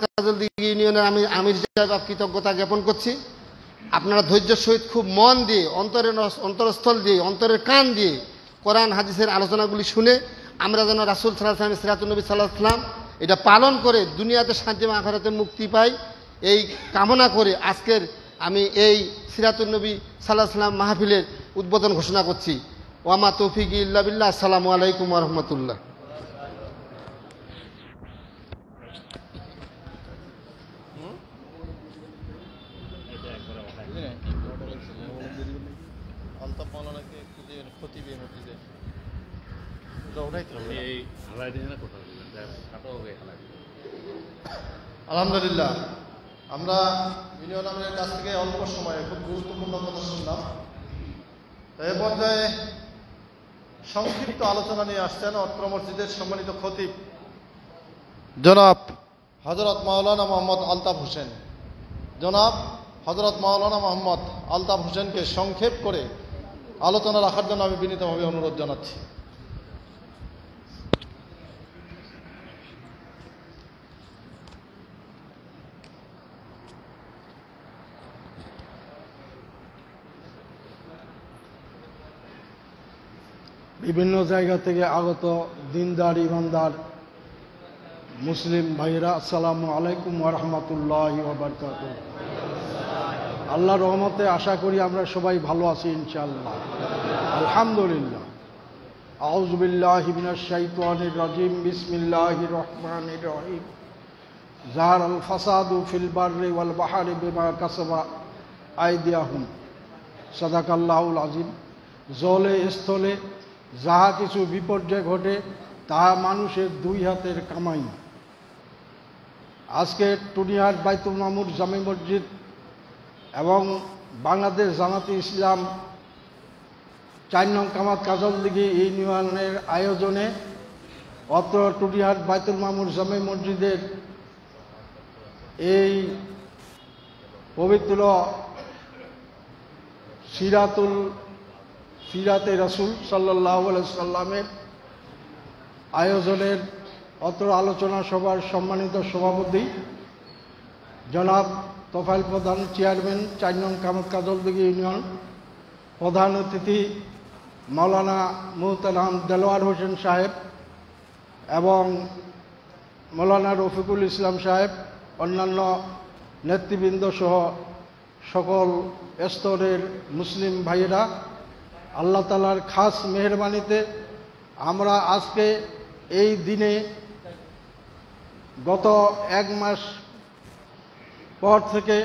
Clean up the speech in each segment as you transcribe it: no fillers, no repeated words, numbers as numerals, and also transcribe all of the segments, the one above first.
কাজলদিঘি ইউনিয়নের আমি আমির হিসেবে কৃতজ্ঞতা জ্ঞাপন করছি। আপনারা ধৈর্যের সহিত খুব মন দিয়ে, অন্তরস্থল দিয়ে, অন্তরের কান দিয়ে কোরআন হাদিসের আলোচনাগুলি শুনে আমরা যেন রাসূল সাল্লাল্লাহু আলাইহি ওয়াসাল্লাম, সিরাতুন নবী সাল্লাল্লাহু আলাইহি ওয়াসাল্লাম এটা পালন করে দুনিয়াতে শান্তি এবং আখিরাতে মুক্তি পাই, এই কামনা করে আজকের আমি এই সিরাতুন নবী সাল্লাল্লাহু আলাইহি ওয়াসাল্লাম মাহফিলের উদ্বোধন ঘোষণা করছি। ওয়ামা তৌফিকি ইল্লা বিল্লাহ। আসসালামু আলাইকুম ওয়া রাহমাতুল্লাহ। আলহামদুলিল্লাহ, আমরা ইউনিয়ন আমিরের কাছ থেকে অল্প সময়ে খুব গুরুত্বপূর্ণ কথা শুনলাম। এই পর্যায়ে সংক্ষিপ্ত আলোচনা নিয়ে আসছেন অত্র মসজিদের সম্মানিত খতিব জনাব হযরত মাওলানা মোহাম্মদ আলতাফ হোসেন। জনাব হযরত মাওলানা মোহাম্মদ আলতাফ হোসেনকে সংক্ষেপ করে আলোচনা রাখার জন্য আমি বিনীতভাবে অনুরোধ জানাচ্ছি। বিভিন্ন জায়গা থেকে আগত দিনদার ইমানদার মুসলিম ভাইরা, আসসালামু আলাইকুম ওয়া রাহমাতুল্লাহি ওয়া বারাকাতুহু। আল্লাহর রহমতে আশা করি আমরা সবাই ভালো আছি ইনশাআল্লাহ, আলহামদুলিল্লাহ। আউযু বিল্লাহি মিনাশ শাইতানির রাজিম, বিসমিল্লাহির রহমানির রহিম। যাহারাল ফাসাদু ফিল বাররি ওয়াল বাহরি বিমা কাসাবা আইদিয়াহুম, সাদাকাল্লাহুল আযীম। জলে স্থলে যাহা কিছু বিপর্যয় ঘটে তাহা মানুষের দুই হাতের কামাই। আজকে টুনিহাট বাইতুল মামুর জামে মসজিদ এবং বাংলাদেশ জামাতে ইসলাম ৪ নং কামাত কাজলদিঘি ইউনিয়নের আয়োজনে অত্র টুনিহাট বাইতুল মামুর জামে মসজিদের এই পবিত্র সিরাতে রাসূল সাল্লাল্লাহু আলাইহি সাল্লামের আয়োজনের অত্র আলোচনা সভার সম্মানিত সভাপতি জনাব তোফায়েল প্রধান, চেয়ারম্যান ৪ নং কামাত কাজলদিঘি ইউনিয়ন, প্রধান অতিথি মাওলানা মুহতারাম দেলোয়ার হোসেন সাহেব এবং মাওলানা রফিকুল ইসলাম সাহেব, অন্যান্য নেতৃবৃন্দ সহ সকল স্তরের মুসলিম ভাইয়েরা, আল্লাহ তাআলার খাস মেহেরবানিতে আমরা আজকে এই দিনে গত ১ মাস পর থেকে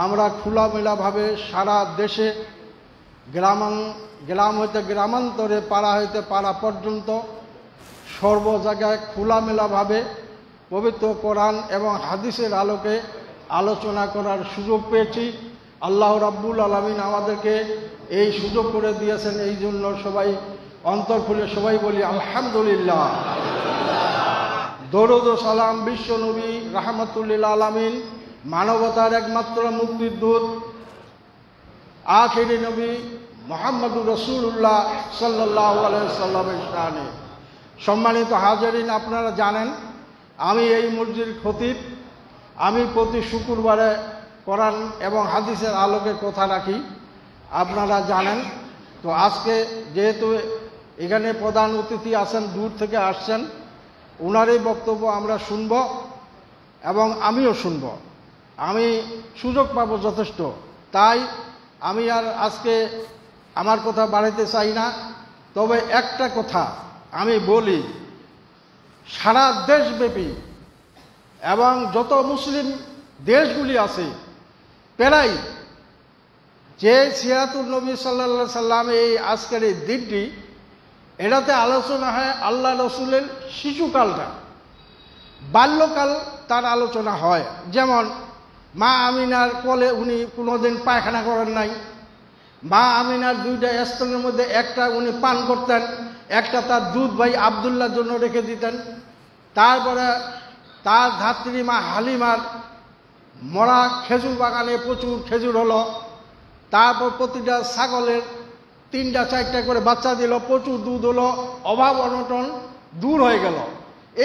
আমরা খোলামেলাভাবে সারা দেশে গ্রাম হইতে গ্রামান্তরে, পাড়া হইতে পাড়া পর্যন্ত সর্ব জায়গায় খোলামেলাভাবে পবিত্র কোরআন এবং হাদিসের আলোকে আলোচনা করার সুযোগ পেয়েছি। আল্লাহ রাব্বুল আলামিন আমাদেরকে এই সুযোগ করে দিয়েছেন, এই জন্য সবাই অন্তর খুলে সবাই বলি আলহামদুলিল্লাহ। দরুদ ও সালাম বিশ্ব নবী রাহমাতুল্লিল আলামিন, মানবতার একমাত্র মুক্তির দূত আখিরি নবী মুহাম্মদুর রাসূলুল্লাহ সাল্লাল্লাহু আলাইহি সাল্লামের শানে। সম্মানিত হাজিরিন, আপনারা জানেন আমি এই মসজিদের খতিব। আমি প্রতি শুক্রবারে কোরআন এবং হাদিসের আলোকে কথা রাখি, আপনারা জানেন। তো আজকে যেহেতু এখানে প্রধান অতিথি আছেন, দূর থেকে আসছেন, ওনারই বক্তব্য আমরা শুনব এবং আমিও শুনব। আমি সুযোগ পাবো যথেষ্ট, তাই আমি আর আজকে আমার কথা বাড়াইতে চাই না। তবে একটা কথা আমি বলি, সারা দেশব্যাপী এবং যত মুসলিম দেশগুলি আছে প্রায় যে সিরাতুন নবী সাল্লাল্লাহু আলাইহি সাল্লাম এই আজকের এই দিনটি, এটাতে আলোচনা হয় আল্লাহ রসুলের শিশুকালটা, বাল্যকাল তার আলোচনা হয়। যেমন মা আমিনার কোলে উনি কোনোদিন পায়খানা করেন নাই, মা আমিনার 2টা স্তনের মধ্যে একটা উনি পান করতেন, একটা তার দুধ ভাই আব্দুল্লাহর জন্য রেখে দিতেন। তারপরে তার ধাত্রী মা হালিমার মরা খেজুর বাগানে প্রচুর খেজুর হলো, তারপর প্রতিটা ছাগলের 3টা 4টা করে বাচ্চা দিল, প্রচুর দুধ হলো, অভাব অনটন দূর হয়ে গেল।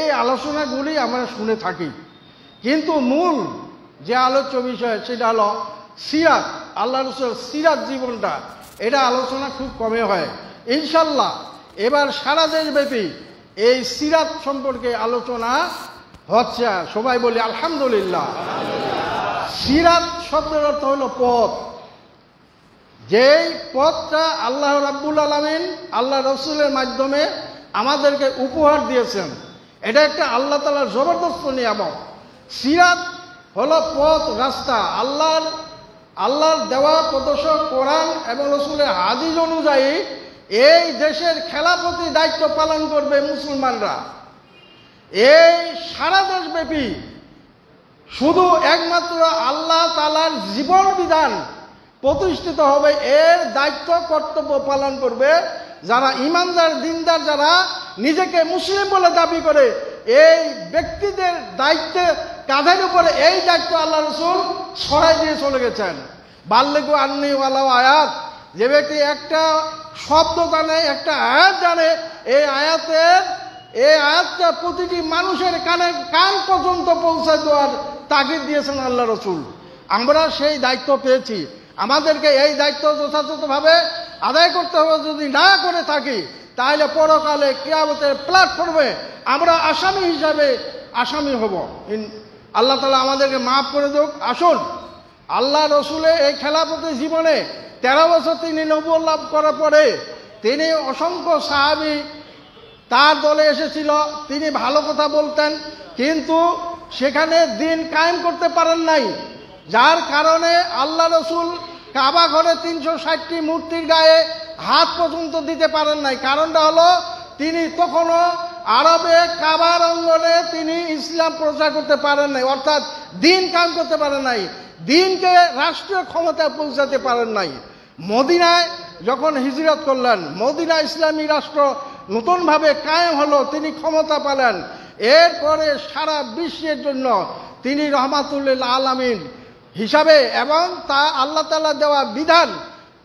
এই আলোচনাগুলি আমরা শুনে থাকি। কিন্তু মূল যে আলোচ্য বিষয় সেটা হলো সিরাত, আল্লাহ রসুলের সিরাত জীবনটা, এটা আলোচনা খুব কমে হয়। ইনশাল্লাহ এবার সারা দেশব্যাপী এই সিরাত সম্পর্কে আলোচনা হচ্ছে। সবাই বলি আলহামদুলিল্লাহ। সিরাত শব্দের অর্থ হলো পথ। যেই পথটা আল্লাহ রাব্বুল আলামিন আল্লাহ রসুলের মাধ্যমে আমাদেরকে উপহার দিয়েছেন, এটা একটা আল্লাহ তাআলার জবরদস্ত নিয়ামত। সিরাত হলো পথ, রাস্তা। আল্লাহর দেওয়া প্রদর্শক কোরআন এবং রসুলের হাদিস অনুযায়ী এই দেশের খেলাফতি দায়িত্ব পালন করবে মুসলমানরা। এই সারা দেশব্যাপী শুধু একমাত্র আল্লাহ তাআলার জীবন বিধান প্রতিষ্ঠিত হবে, এর দায়িত্ব কর্তব্য পালন করবে যারা ইমানদার দিনদার, যারা নিজেকে মুসলিম বলে দাবি করে। এই ব্যক্তিদের দায়িত্বে কাঁধের উপরে এই দায়িত্ব আল্লাহ রসুল ছড়াই দিয়ে চলে গেছেন। বাল্যগু আন্নি ওয়ালাও আয়াত, যে ব্যক্তি একটা শব্দ জানে, একটা আয়াত জানে, এই আয়াতটা প্রতিটি মানুষের কান পর্যন্ত পৌঁছে দেওয়ার তাগিদ দিয়েছেন আল্লাহ রসুল। আমরা সেই দায়িত্ব পেয়েছি, আমাদেরকে এই দায়িত্ব যথাযথভাবে আদায় করতে হবে। যদি না করে থাকি তাহলে পরকালে কিয়ামতের প্ল্যাটফর্মে আমরা আসামি হিসাবে আসামি হব। আল্লাহ তাআলা আমাদেরকে মাফ করে দেখ। আসুন, আল্লাহ রসুলের এই খেলাফতি জীবনে 13 বছর তিনি নবুয়ত লাভ করার পরে তিনি অসংখ্য সাহাবী তার দলে এসেছিল। তিনি ভালো কথা বলতেন, কিন্তু সেখানে দিন কায়েম করতে পারেন নাই, যার কারণে আল্লাহ রসুল কাবা ঘরে 360টি মূর্তির গায়ে হাত পর্যন্ত দিতে পারেন নাই। কারণটা হলো তিনি তখনও আরবে কাবার অঙ্গনে তিনি ইসলাম প্রচার করতে পারেন নাই, অর্থাৎ দিন কায়েম করতে পারেন নাই, দিনকে রাষ্ট্রীয় ক্ষমতায় পৌঁছাতে পারেন নাই। মদিনায় যখন হিজরত করলেন, মদিনা ইসলামী রাষ্ট্র নতুনভাবে কায়েম হলো, তিনি ক্ষমতা পেলেন। এরপরে সারা বিশ্বের জন্য তিনি রহমাতুল্লিল আলামিন হিসাবে এবং তা আল্লাহ তাআলা দেওয়া বিধান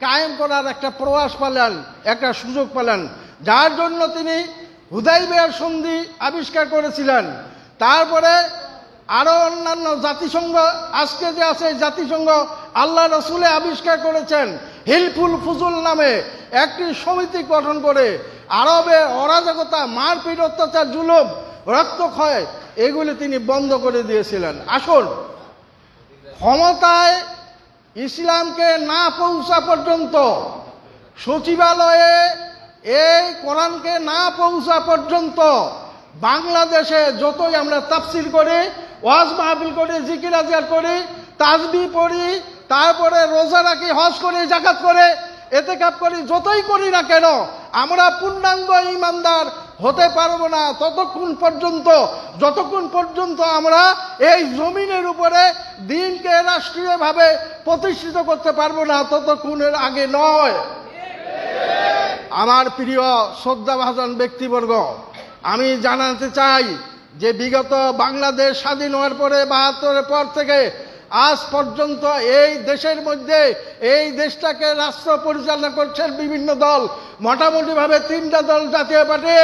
কায়েম করার একটা প্রয়াস পেলেন, একটা সুযোগ পেলেন, যার জন্য তিনি হুদাইবিয়ার সন্ধি আবিষ্কার করেছিলেন। তারপরে আরো অন্যান্য জাতিসংঘ, আজকে যে আছে জাতিসংঘ, আল্লাহ রসুলে আবিষ্কার করেছেন হিলফুল ফুজুল নামে একটি সমিতি গঠন করে আরবে অরাজকতা, মারপিট, অত্যাচার, জুলুম, রক্তক্ষয় এগুলি তিনি বন্ধ করে দিয়েছিলেন। আসুন, ক্ষমতায় ইসলামকে না পৌঁছা পর্যন্ত, সচিবালয়ে এই কোরআনকে না পৌঁছা পর্যন্ত বাংলাদেশে যতই আমরা তাফসির করি, ওয়াজ মাহফিল করি, জিকির আজকার করি, তাসবিহ পড়ি, তারপরে রোজা রাখি, হজ করি, যাকাত করে, এতেকাফ করি, যতই করি না কেন আমরা পূর্ণাঙ্গ ঈমানদার হতে পারবো না যতক্ষণ পর্যন্ত আমরা এই জমিনের উপরে দ্বীনকে রাষ্ট্রীয়ভাবে প্রতিষ্ঠিত করতে পারবো না, ততক্ষণের আগে নয়। আমার প্রিয় শ্রদ্ধাভাজন ব্যক্তিবর্গ, আমি জানাতে চাই যে বিগত বাংলাদেশ স্বাধীন হওয়ার পরে ৭২-এর পর থেকে আজ পর্যন্ত এই দেশের মধ্যে এই দেশটাকে রাষ্ট্র পরিচালনা করছেন বিভিন্ন দল, মোটামুটিভাবে 3টা দল, জাতীয় পার্টি,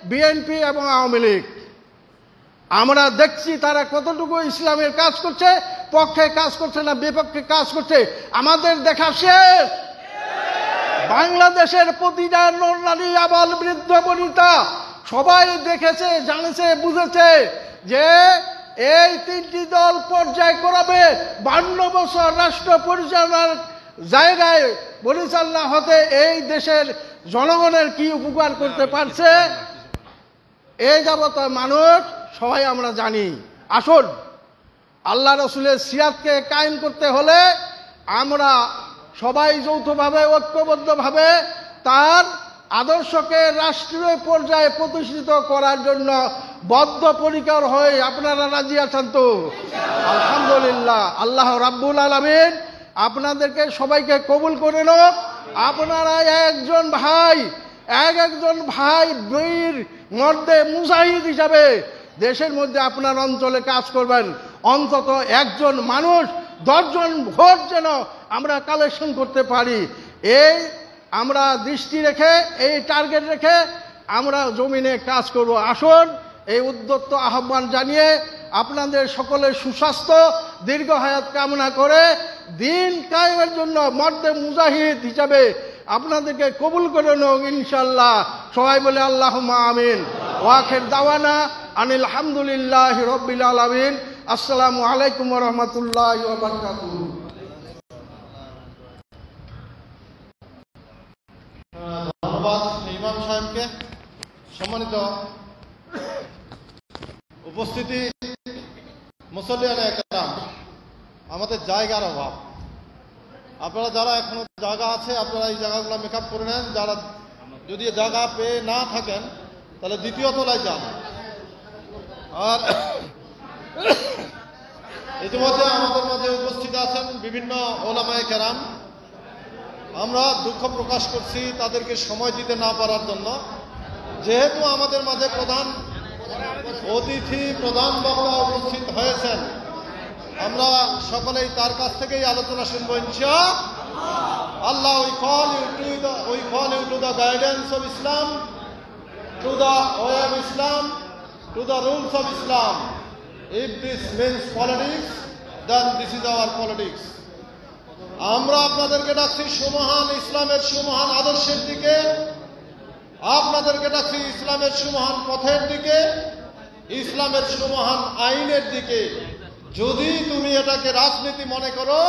বিএনপি এবং আওয়ামী লীগ। আমরা দেখছি তারা কতটুকু ইসলামের কাজ করছে, পক্ষে কাজ করছে না বিপক্ষে কাজ করছে, আমাদের দেখা শেষ। বাংলাদেশের প্রতিটা নারী, আবাল, বৃদ্ধ, বনিতা সবাই দেখেছে, জানেছে, বুঝেছে যে এই 3টি দল পর্যায়ক্রমে 52 বছর রাষ্ট্র পরিচালনার জায়গায় পরিচালনা হতে এই দেশের জনগণের কি উপকার করতে পারছে এই যাবত মানুষ সবাই আমরা জানি। আসুন, আল্লাহ রসুলের সিরাতকে কায়েম করতে হলে আমরা সবাই যৌথভাবে, ঐক্যবদ্ধভাবে তার আদর্শকে রাষ্ট্রীয় পর্যায়ে প্রতিষ্ঠিত করার জন্য বদ্ধপরিকর হয়ে আপনারা রাজি আছেন তো? আলহামদুলিল্লাহ। আল্লাহ রাব্বুল আলামিন আপনাদেরকে সবাইকে কবুল করে নাও। আপনারা একজন ভাই বীর মর্দে মুজাহিদ হিসাবে দেশের মধ্যে আপনার অঞ্চলে কাজ করবেন। অন্তত একজন মানুষ 10 জন ভোট যেন আমরা কালেকশন করতে পারি, এই আমরা দৃষ্টি রেখে, এই টার্গেট রেখে আমরা জমিনে কাজ করব। আসুন, এই উদ্যত আহ্বান জানিয়ে আপনাদের সকলের সুস্বাস্থ্য দীর্ঘ হায়াত কামনা করে দিন কায়েমের জন্য মর্দে মুজাহিদ হিসাবে আপনাদেরকে কবুল করে নেব ইনশাআল্লাহ। সবাই বলে আল্লাহুম্মা আমিন। ওয়াখির দাওয়ানা আনিল হামদুলিল্লাহি রাব্বিল আলামিন। আসসালামু আলাইকুম ওয়া রাহমাতুল্লাহি ওয়া বারাকাতুহু। ধন্যবাদ ইমাম সাহেবকে। সম্মানিত উপস্থিতি, মুসল্লিয়ানে একরাম, আমাদের জায়গার অভাব। আপনারা যারা এখনো জায়গা আছে আপনারা এই জায়গাগুলো মেকআপ করে নেন। যারা যদি জায়গা পেয়ে না থাকেন তাহলে দ্বিতীয় তলায় যান। আর ইতিমধ্যে আমাদের মাঝে উপস্থিত আছেন বিভিন্ন ওলামায়ে কেরাম। আমরা দুঃখ প্রকাশ করছি তাদেরকে সময় দিতে না পারার জন্য। যেহেতু আমাদের মাঝে প্রধান অতিথি, প্রধান বক্তা উপস্থিত হয়েছেন, আমরা সকলেই তার কাছ থেকেই আলোচনা শুনবো ইনশাআল্লাহ। we call you to the guidance of Islam, to the way of Islam, to the rules of Islam. If this means politics, then this is our politics. আমরা আপনাদেরকে ডাকছি সুমহান ইসলামের সুমহান আদর্শের দিকে, আপনাদেরকে ডাকছি ইসলামের সুমহান পথের দিকে, ইসলামের সুমহান আইনের দিকে। যদি তুমি এটাকে রাজনীতি মনে করো,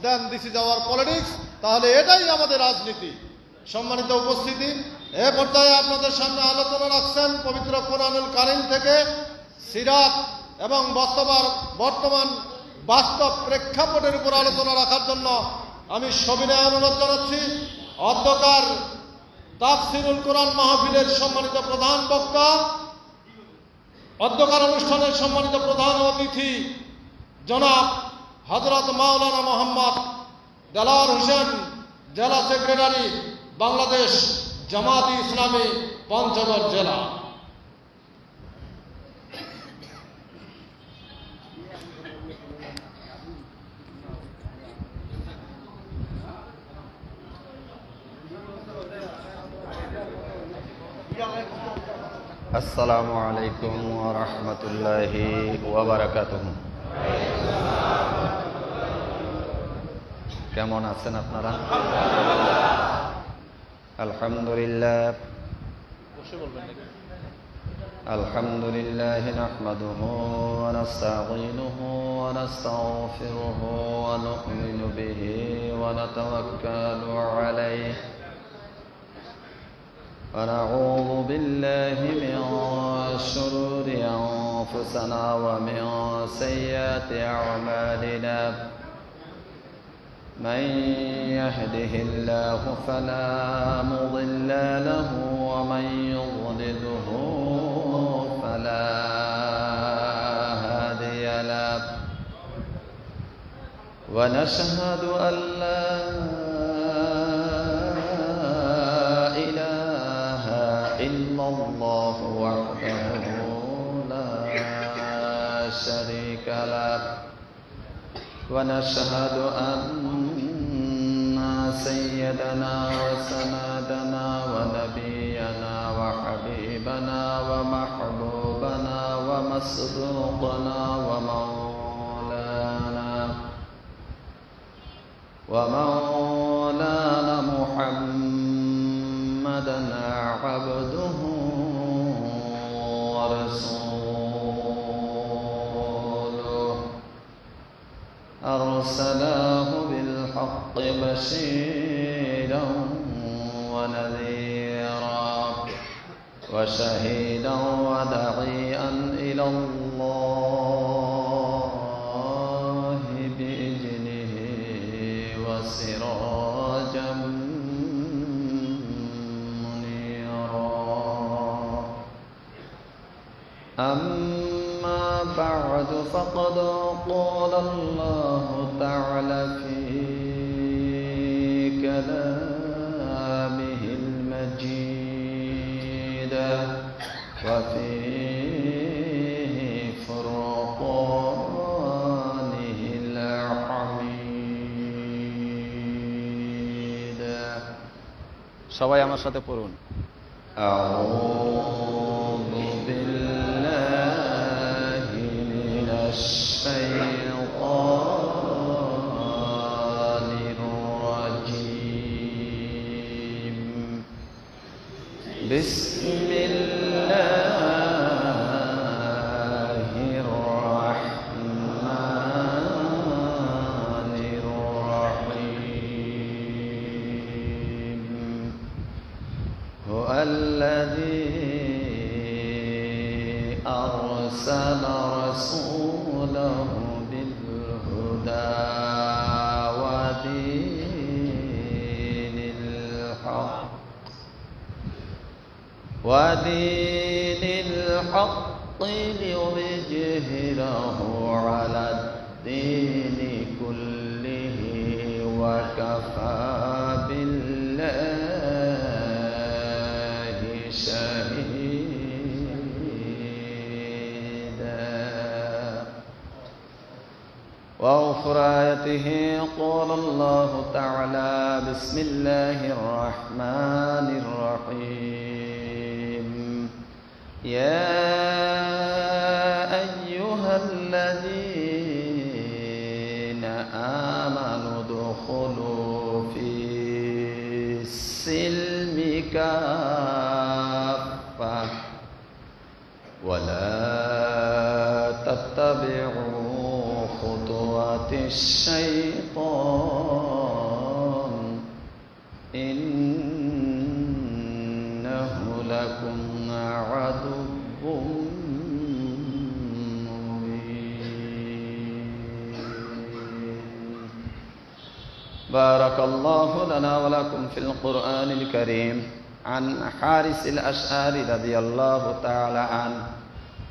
দেন দিস ইজ আওয়ার পলিটিক্স, তাহলে এটাই আমাদের রাজনীতি। সম্মানিত উপস্থিতি, এ পর্যায়ে আপনাদের সামনে আলোচনা রাখছেন পবিত্র কোরআনুল কারীম থেকে সিরাত এবং বর্তমান বাস্তব প্রেক্ষাপটের উপর আলোচনা রাখার জন্য আমি সবিনয় অনুরোধ জানাচ্ছি অধ্যকার তাফসিরুল কোরআন মাহফিলের সম্মানিত প্রধান বক্তা, অধ্যকার অনুষ্ঠানের সম্মানিত প্রধান অতিথি জনাব হযরত মাওলানা মোহাম্মদ দেলাওয়ার হোসেন, জেলা সেক্রেটারি, বাংলাদেশ জামায়াতে ইসলামী পঞ্চগড় জেলা। আসসালামু আলাইকুম ওয়া রাহমাতুল্লাহি ওয়া বারাকাতুহু। কেমন আছেন আপনারা? আলহামদুলিল্লাহ আলহামদুলিল্লাহি নাহমাদুহু ওয়া নাস্তাঈনুহু ওয়া নাস্তাগফিরুহু ওয়া নু'মিনু বিহি ওয়া নাতাওয়াক্কালু আলাইহি ونعوذ بالله من شرور أنفسنا ومن سيئات أعمالنا من يهده الله فلا مضل له ومن يضلله فلا هادي له ونشهد أن لا الله وحده لا شريك له ونشهد أن سيدنا وسندنا ونبينا وحبيبنا ومحبوبنا ومصدوقنا ومولانا محمدا عبده ورسوله أرسله بالحق بشيرا ونذيرا وشهيدا وداعيا إلى الله بإذنه وسراجا أما بعد فقد قال الله تعالى في كلامه المجيد وفي فرقانه الحميد সবাই আমার সাথে পড়ুন أعوذ بالله من الشيطان الرجيم بسم الله الرحمن الرحيم هو الذي أرسل رسوله بالهدى ودين الحق ليظهره على الدين كله وكفى بالله شهيدا وأخرى آياته قال الله تعالى بسم الله الرحمن الرحيم يا أيها الذين آمنوا ادخلوا في السلم كافة ولا تتبعوا خطوات الشيطان إنه لكم عدو مبين بارك الله لنا ولكم في القرآن الكريم عن حارس الأشعري رضي الله تعالى عنه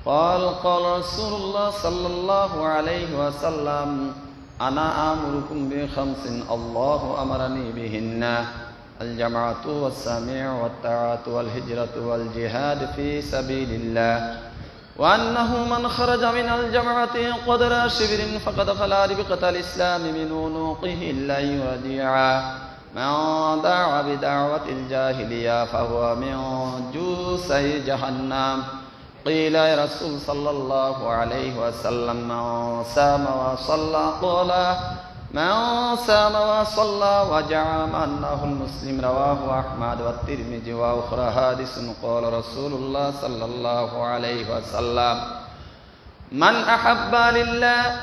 قال قال رسول الله صلى الله عليه وسلم أنا آمركم بخمس الله أمرني بهن الجماعة والسميع والطاعة والهجرة والجهاد في سبيل الله وأنه من خرج من الجماعة قدر شبر فقد خلا ربقة الإسلام من عنقه إلا يرجعا من دعا بدعوة الجاهلية فهو من جوسي جهنم قيل يا رسول صلى الله عليه وسلم من سام وصلى قال من سام وصلى وزعم أنه المسلم رواه أحمد والترمذي وأخرى حديث قال رسول الله صلى الله عليه وسلم من أحب لله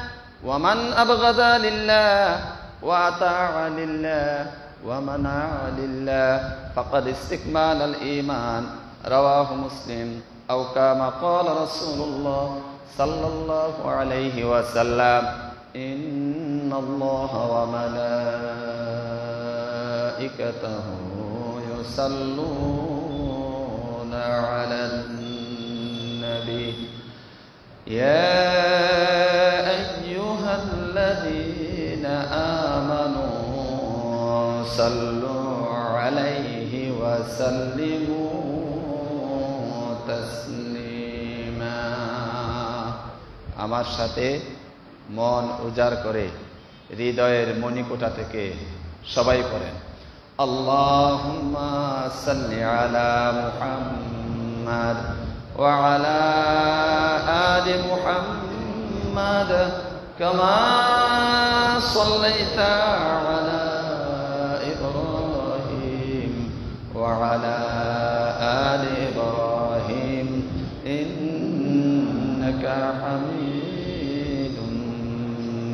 ومن أبغض لله وأطاع لله ومنع لله فقد استكمل الإيمان رواه مسلم أو كما قال رسول الله صلى الله عليه وسلم إن الله وملائكته يصلون على النبي يا أيها الذين آمنوا صلوا عليه وسلموا تسليما আমার সাথে মন উজাড় করে হৃদয়ের মণিকোঠা থেকে সবাই পড়েন আল্লাহুম্মা সাল্লি আলা মুহাম্মাদ ওয়া আলা আলি মুহাম্মাদ কামা সাল্লাইতা আলা ইব্রাহিম ওয়া আলা আলি ইব্রাহিম ইন্নাকা হামিদুম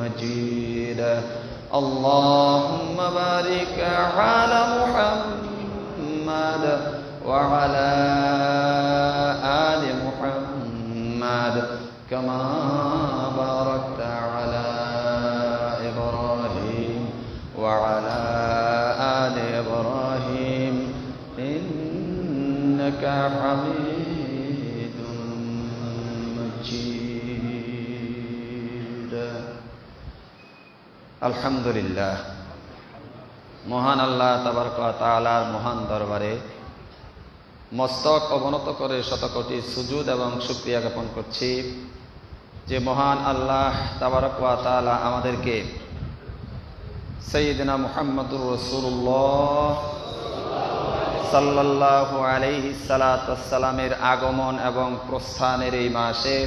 مجيد اللهم بارك على محمد وعلى آل محمد كما باركت على إبراهيم وعلى آل إبراهيم إنك حميد مجيد আলহামদুলিল্লাহ মহান আল্লাহ তাবারক ওয়া তাআলার মহান দরবারে মস্তক অবনত করে শতকোটি সুজুদ এবং শুকরিয়া জ্ঞাপন করছি যে মহান আল্লাহ তাবারক ওয়া তাআলা আমাদেরকে সাইয়্যিদনা মুহাম্মদুর রাসূলুল্লাহ সাল্লাল্লাহু আলাইহি সাল্লাতু ওয়াস সালামের আগমন এবং প্রস্থানের এই মাসে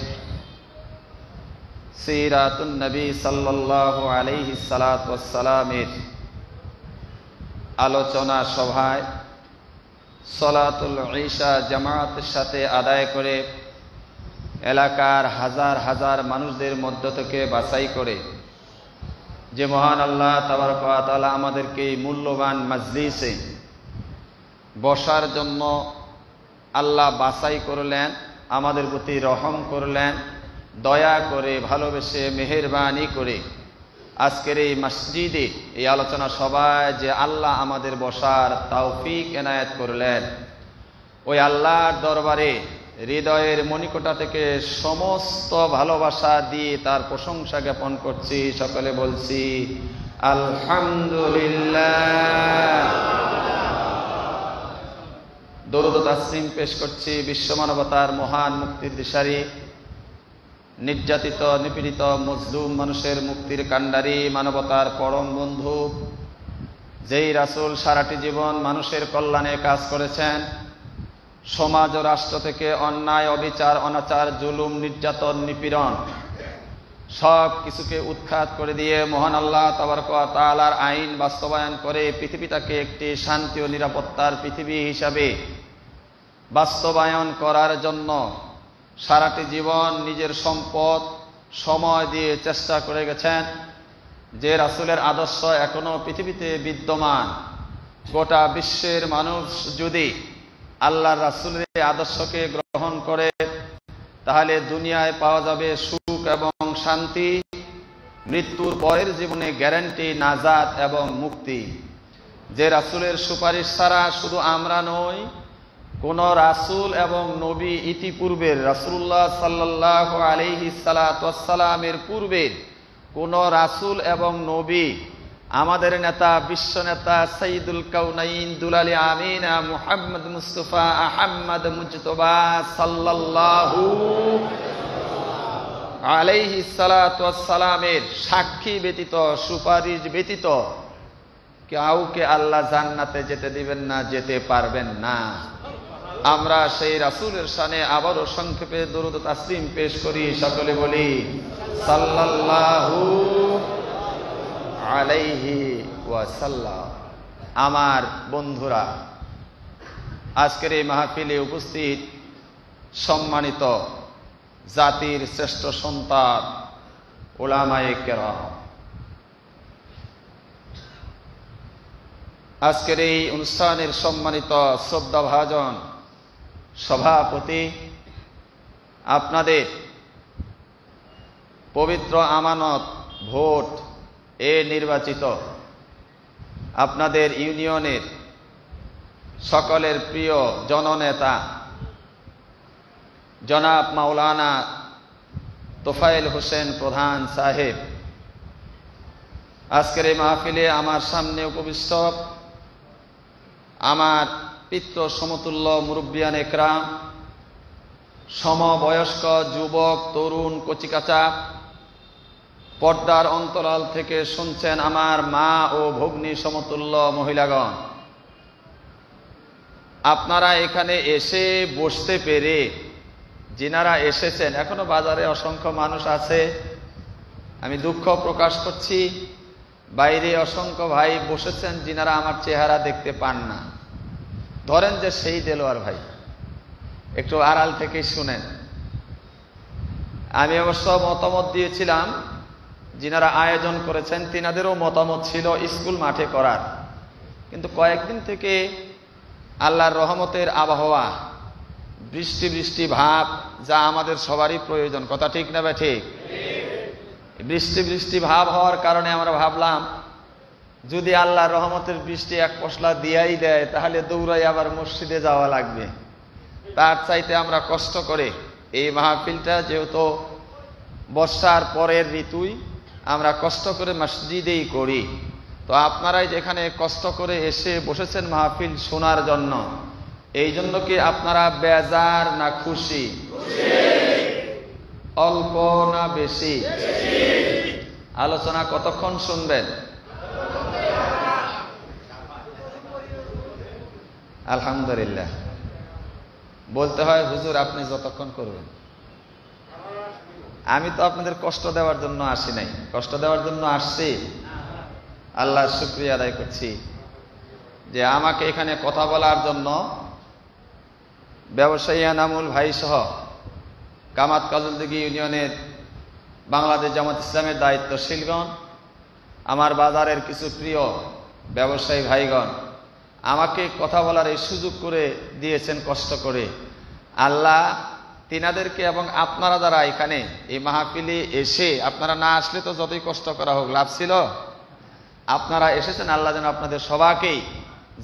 সিরাতুন নবী সাল্লাল্লাহু আলাইহি সাল্লাতু ওয়াস সালামের আলোচনা সভায় সালাতুল ঈশা জামাতের সাথে আদায় করে এলাকার হাজার হাজার মানুষদের মধ্য থেকে বাছাই করে যে মহান আল্লাহ তাবারক ওয়া তাআলা আমাদেরকে এই মূল্যবান মাজলিসে বসার জন্য আল্লাহ বাছাই করলেন, আমাদের প্রতি রহম করলেন, দয়া করে ভালোবেসে মেহেরবানি করে আজকের এই মসজিদে এই আলোচনা সভায় যে আল্লাহ আমাদের বসার তৌফিক এনায়েত করলেন, ওই আল্লাহর দরবারে হৃদয়ের মণিকোটা থেকে সমস্ত ভালোবাসা দিয়ে তার প্রশংসা জ্ঞাপন করছি। সকলে বলছি আলহামদুলিল্লাহ। দরুদ ও তাসলিম পেশ করছি বিশ্ব মানবতার মহান মুক্তির দিশারি, নির্যাতিত নিপীড়িত মজলুম মানুষের মুক্তির কাণ্ডারি, মানবতার পরম বন্ধু, যেই রাসূল সারাটি জীবন মানুষের কল্যাণে কাজ করেছেন, সমাজ ও রাষ্ট্র থেকে অন্যায়, অবিচার, অনাচার, জুলুম, নির্যাতন, নিপীড়ন সব কিছুকে উৎখাত করে দিয়ে মহান আল্লাহ তাবারক ওয়া তাআলার আইন বাস্তবায়ন করে পৃথিবীটাকে একটি শান্তি ও নিরাপত্তার পৃথিবী হিসাবে বাস্তবায়ন করার জন্য সারাটি জীবন নিজের সম্পদ সময় দিয়ে চেষ্টা করে গেছেন। যে রাসূলের আদর্শ এখনো পৃথিবীতে বিদ্যমান, গোটা বিশ্বের মানুষ যদি আল্লাহর রাসূলের আদর্শকে গ্রহণ করে তাহলে দুনিয়ায় পাওয়া যাবে সুখ এবং শান্তি, মৃত্যুর পরের জীবনে গ্যারান্টি নাজাত এবং মুক্তি। যে রাসূলের সুপারিশ ছাড়া শুধু আমরা নই, কোন রাসূল এবং নবী ইতিপূর্বের রাসূলুল্লাহ সাল্লাল্লাহু আলাইহি সাল্লাতু ওয়াস সালামের পূর্বের কোন রাসূল এবং নবী আমাদের নেতা, বিশ্ব নেতা সাইয়্যিদুল কাউনাইন দুলালী আমিনা মুহাম্মদ মুস্তাফা আহমদ মুজতবা সাল্লাল্লাহু আলাইহি সাল্লাতু ওয়াস সালামের সাক্ষী ব্যতীত, সুপারিশ ব্যতীত কাউকে আল্লাহ জান্নাতে যেতে দিবেন না, যেতে পারবেন না। আমরা সেই রাসূলের শানে আবারও সংক্ষেপে দরুদ ও তাসলিম পেশ করি। সকলে বলি সাল্লাল্লাহু আলাইহি ওয়াসাল্লাম। আমার বন্ধুরা, আজকের এই মাহফিলে উপস্থিত সম্মানিত জাতির শ্রেষ্ঠ সন্তান উলামায়ে কেরাম, আজকের এই অনুষ্ঠানের সম্মানিত শ্রদ্ধাভাজন সভাপতি, আপনাদের পবিত্র আমানত ভোট এ নির্বাচিত আপনাদের ইউনিয়নের সকলের প্রিয় জননেতা জনাব মাওলানা তোফায়েল হোসেন প্রধান সাহেব, আজকের এই মাহফিলে আমার সামনে উপবিষ্ট আমার পিতৃ সমতুল্য মুরব্বিয়ান একরাম, সমবয়স্ক যুবক, তরুণ, কচিকাঁচা, পর্দার অন্তরাল থেকে শুনছেন আমার মা ও ভগ্নী সমতুল্য মহিলাগণ, আপনারা এখানে এসে বসতে পেরে, যিনারা এসেছেন, এখনো বাজারে অসংখ্য মানুষ আছে, আমি দুঃখ প্রকাশ করছি, বাইরে অসংখ্য ভাই বসেছেন যিনারা আমার চেহারা দেখতে পান না। ধরেন যে সেই দেলোয়ার ভাই, একটু আড়াল থেকে শুনেন। আমি অবশ্য মতামত দিয়েছিলাম, যিনারা আয়োজন করেছেন তিনাদেরও মতামত ছিল স্কুল মাঠে করার, কিন্তু কয়েকদিন থেকে আল্লাহর রহমতের আবহাওয়া, বৃষ্টি বৃষ্টি ভাব, যা আমাদের সবারই প্রয়োজন, কথা ঠিক না ভাই? ঠিক। বৃষ্টি বৃষ্টি ভাব হওয়ার কারণে আমরা ভাবলাম যদি আল্লাহর রহমতের বৃষ্টি এক পশলা দিয়াই দেয় তাহলে দৌড়াই আবার মসজিদে যাওয়া লাগবে, তার চাইতে আমরা কষ্ট করে এই মাহফিলটা, যেহেতু বর্ষার পরের ঋতুই, আমরা কষ্ট করে মসজিদেই করি। তো আপনারাই যেখানে কষ্ট করে এসে বসেছেন মাহফিল শোনার জন্য, এই জন্য কি আপনারা বেজার না খুশি? অল্প না বেশি? আলোচনা কতক্ষণ শুনবেন? আলহামদুলিল্লাহ। বলতে হয় হুজুর আপনি যতক্ষণ করবেন। আমি তো আপনাদের কষ্ট দেওয়ার জন্য আসি নাই, কষ্ট দেওয়ার জন্য আসছি। আল্লাহর শুকরিয়া আদায় করছি যে আমাকে এখানে কথা বলার জন্য ব্যবসায়ী এনামুল ভাই সহ কামাত কাজলদিঘি ইউনিয়নের বাংলাদেশ জামাত ইসলামের দায়িত্বশীলগণ, আমার বাজারের কিছু প্রিয় ব্যবসায়ী ভাইগণ আমাকে কথা বলার এই সুযোগ করে দিয়েছেন কষ্ট করে। আল্লাহ তিনাদেরকে এবং আপনারা যারা এখানে এই মাহফিলে এসে, আপনারা না আসলে তো যতই কষ্ট করা হোক লাভ ছিল, আপনারা এসেছেন, আল্লাহ যেন আপনাদের সবাইকেই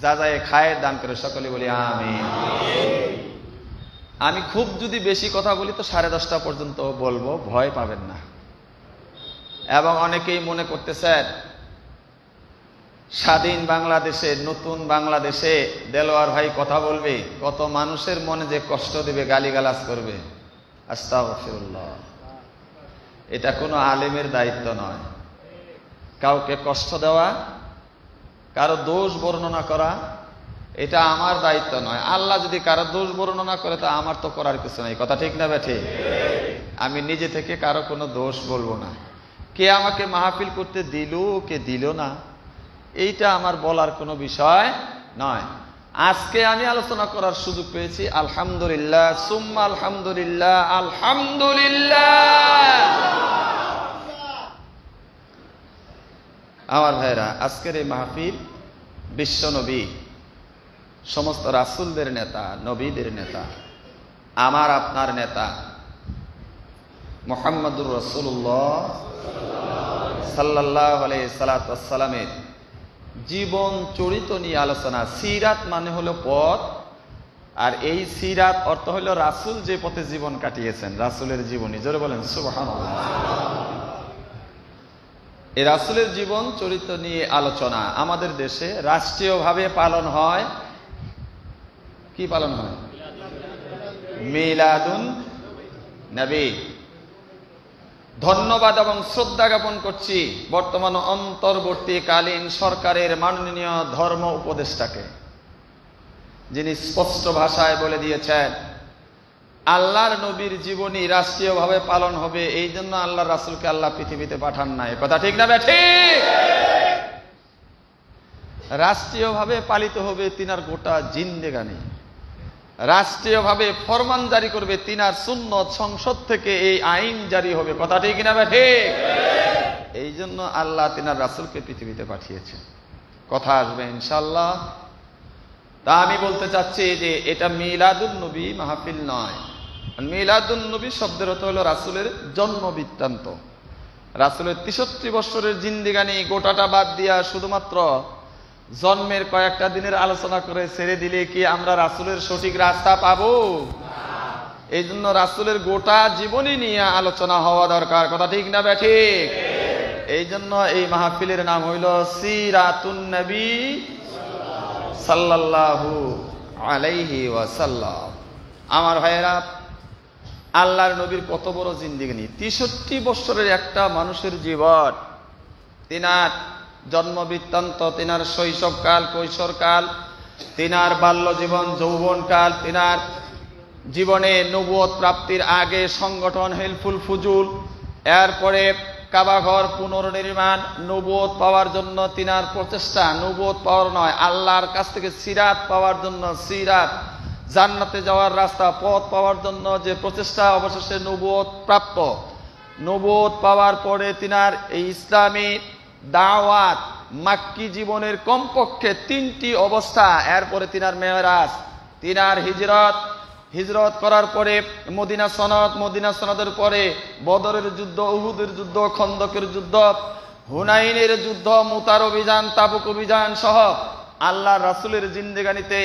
যা যায় খায়ের দান করে, সকলে বলি আমিন। আমি খুব যদি বেশি কথা বলি তো 10:30 পর্যন্ত বলবো, ভয় পাবেন না। এবং অনেকেই মনে করতেছেন স্বাধীন বাংলাদেশে, নতুন বাংলাদেশে দেলোয়ার ভাই কথা বলবে, কত মানুষের মনে যে কষ্ট দেবে, গালিগালাজ করবে। আস্তাগফিরুল্লাহ। এটা কোনো আলেমের দায়িত্ব নয়, কাউকে কষ্ট দেওয়া, কারো দোষ বর্ণনা করা, এটা আমার দায়িত্ব নয়। আল্লাহ যদি কারো দোষ বর্ণনা করে তা আমার তো করার কিছু নাই, কথা ঠিক না বেঠে? আমি নিজে থেকে কারো কোনো দোষ বলবো না। কে আমাকে মাহফিল করতে দিল, কে দিল না, এইটা আমার বলার কোনো বিষয় নয়। আজকে আমি আলোচনা করার সুযোগ পেয়েছি, আলহামদুলিল্লাহ, সুম্মা আলহামদুলিল্লাহ, আলহামদুলিল্লাহ। আমার ভাইরা, আজকের এই মাহফিল বিশ্ব নবী, সমস্ত রাসূলদের নেতা, নবীদের নেতা, আমার আপনার নেতা মুহাম্মদুর রাসূলুল্লাহ সাল্লাল্লাহু আলাইহি সাল্লামের জীবন চরিত নিয়ে আলোচনা। সিরাত মানে হলো পথ, আর এই সিরাত অর্থ হলো রাসূল যে পথে জীবন কাটিয়েছেন, রাসূলের জীবনী। জোরে বলেন সুবহানাল্লাহ। এই রাসূলের জীবন চরিত্র নিয়ে আলোচনা। আমাদের দেশে রাষ্ট্রীয়ভাবে পালন হয়, কি পালন হয়? মিলাদুন নবী। ধন্যবাদ এবং শ্রদ্ধা জ্ঞাপন করছি বর্তমান অন্তর্বর্তীকালীন সরকারের মাননীয় ধর্ম উপদেষ্টাকে, যিনি স্পষ্ট ভাষায় বলে দিয়েছেন আল্লাহর নবীর জীবনী রাষ্ট্রীয়ভাবে পালন হবে। এই জন্য আল্লাহর রাসূলকে আল্লাহ পৃথিবীতে পাঠান নাই, কথা ঠিক না ঠিক? রাষ্ট্রীয়ভাবে পালিত হবে তিনার গোটা জিন্দেগানি, রাষ্ট্রীয়ভাবে ফরমান জারি করবে তিনার সুন্নত, সংসদ থেকে এই আইন জারি হবে, কথা ঠিক না ঠিক? এই জন্য আল্লাহ তিনার রাসূলকে পৃথিবীতে পাঠিয়েছেন। কথা আসবে ইনশাআল্লাহ। তা আমি বলতে চাচ্ছি যে এটা মিলাদুন নবী মাহফিল নয়। মিলাদুন নবী শব্দের অর্থ হলো রাসূলের জন্ম বৃত্তান্ত, রাসূলের 63 বছরের জিন্দেগানি গোটাটা বাদ দিয়া শুধুমাত্র জন্মের কয়েকটা দিনের আলোচনা করে ছেড়ে দিলে কি আমরা রাসূলের সঠিক রাস্তা পাবো? এই জন্য রাসূলের গোটা জীবনী নিয়ে আলোচনা হওয়া দরকার, কথা ঠিক না ঠিক? এই জন্য এই মাহফিলের নাম হইল সিরাতুন নবী সাল্লাল্লাহু আলাইহি ওয়াসাল্লাম। আমার ভাইয়েরা, আল্লাহর নবীর কত বড় জিন্দেগানি, 63 বছরের একটা মানুষের জীবন, তিনার জন্ম বৃত্তান্ত, তিনার শৈশবকাল, কৈশোরকাল, তিনার বাল্য জীবন, যৌবনকাল, তিনার জীবনে নবুয়ত প্রাপ্তির আগে সংগঠন হিলফুল ফুজুল, এরপরে কাবাঘর পুনর্নির্মাণ, নবুয়ত পাওয়ার জন্য তিনার প্রচেষ্টা, নবুয়ত পাওয়ার নয়, আল্লাহর কাছ থেকে সিরাত পাওয়ার জন্য, সিরাত জান্নাতে যাওয়ার রাস্তা, পথ পাওয়ার জন্য যে প্রচেষ্টা, অবশেষে নবুয়ত প্রাপ্ত। নবুয়ত পাওয়ার পরে তিনার এই ইসলামী দাওয়াত, মাক্কি জীবনের কমপক্ষে 3টি অবস্থা, এরপরে তিনার মেরাজ, তিনার হিজরত করার পরে মদিনা সনদ, মদিনা সনদের পরে বদরের যুদ্ধ, উহুদের যুদ্ধ, খন্দকের যুদ্ধ, হুনাইনের যুদ্ধ, মুতার অভিযান, তাবুক অভিযান সহ আল্লাহ রাসূলের জিন্দেগানিতে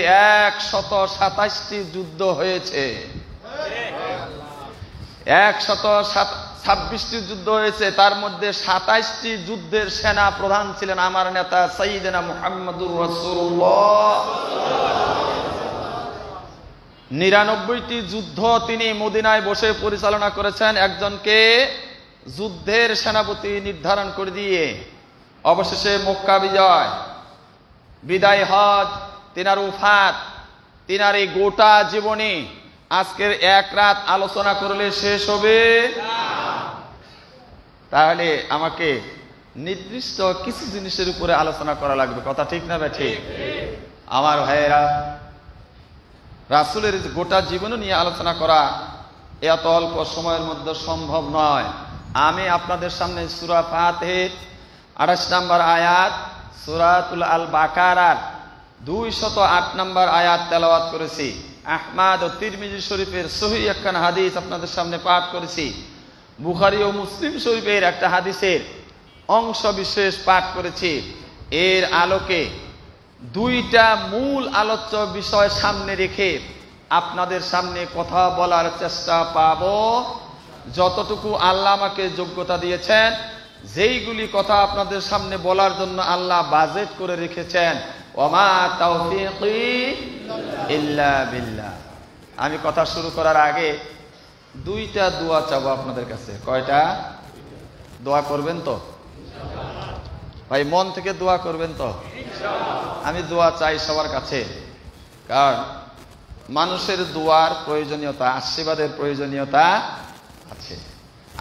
127টি যুদ্ধ হয়েছে, 126টি যুদ্ধ হয়েছে। তার মধ্যে 27টি যুদ্ধের সেনা প্রধান ছিলেন আমার নেতা সাইয়্যিদনা মুহাম্মদুর রাসূলুল্লাহ। 99টি যুদ্ধ তিনি মদিনায় বসে পরিচালনা করেছেন, একজনকে যুদ্ধের সেনাপতি নির্ধারণ করে দিয়ে। অবশেষে মক্কা বিজয়, বিদায় হজ, তিনার উফাত, তিনার এই গোটা জীবনী আজকের এক রাত আলোচনা করলে শেষ হবে। তাহলে আমাকে নির্দিষ্ট কিছু জিনিসের উপরে আলোচনা করা লাগবে। কথা ঠিক না ঠিক? আমার ভাইয়েরা, রাসূলের গোটা জীবন নিয়ে আলোচনা করা এত অল্প সময়ের মধ্যে সম্ভব নয়। আমি আপনাদের সামনে সূরা ফাতিহার 28 নম্বর আয়াত, সূরাতুল আল বাকারার 208 নম্বর আয়াত তেলাওয়াত করেছি। আহমদ ও তিরমিজি শরীফের সহিহ একখান হাদিস আপনাদের সামনে পাঠ করেছি। বুখারী ও মুসলিম শরীফের একটা হাদিসের অংশ বিশেষ পাঠ করেছি। এর আলোকে দুইটা মূল আলোচ্য বিষয় সামনে রেখে আপনাদের সামনে কথা বলার চেষ্টা পাব। যতটুকু আল্লাহ আমাকে যোগ্যতা দিয়েছেন, যেইগুলি কথা আপনাদের সামনে বলার জন্য আল্লাহ বাজেট করে রেখেছেন, ওমা তাওফীকি ইল্লা বিল্লাহ। আমি কথা শুরু করার আগে দুইটা দোয়া চাবো আপনাদের কাছে। কয়টা? দোয়া করবেন তো ভাই? মন থেকে দোয়া করবেন তো? আমি দোয়া চাই সবার কাছে, কারণ মানুষের দোয়ার প্রয়োজনীয়তা, আশীর্বাদের প্রয়োজনীয়তা আছে।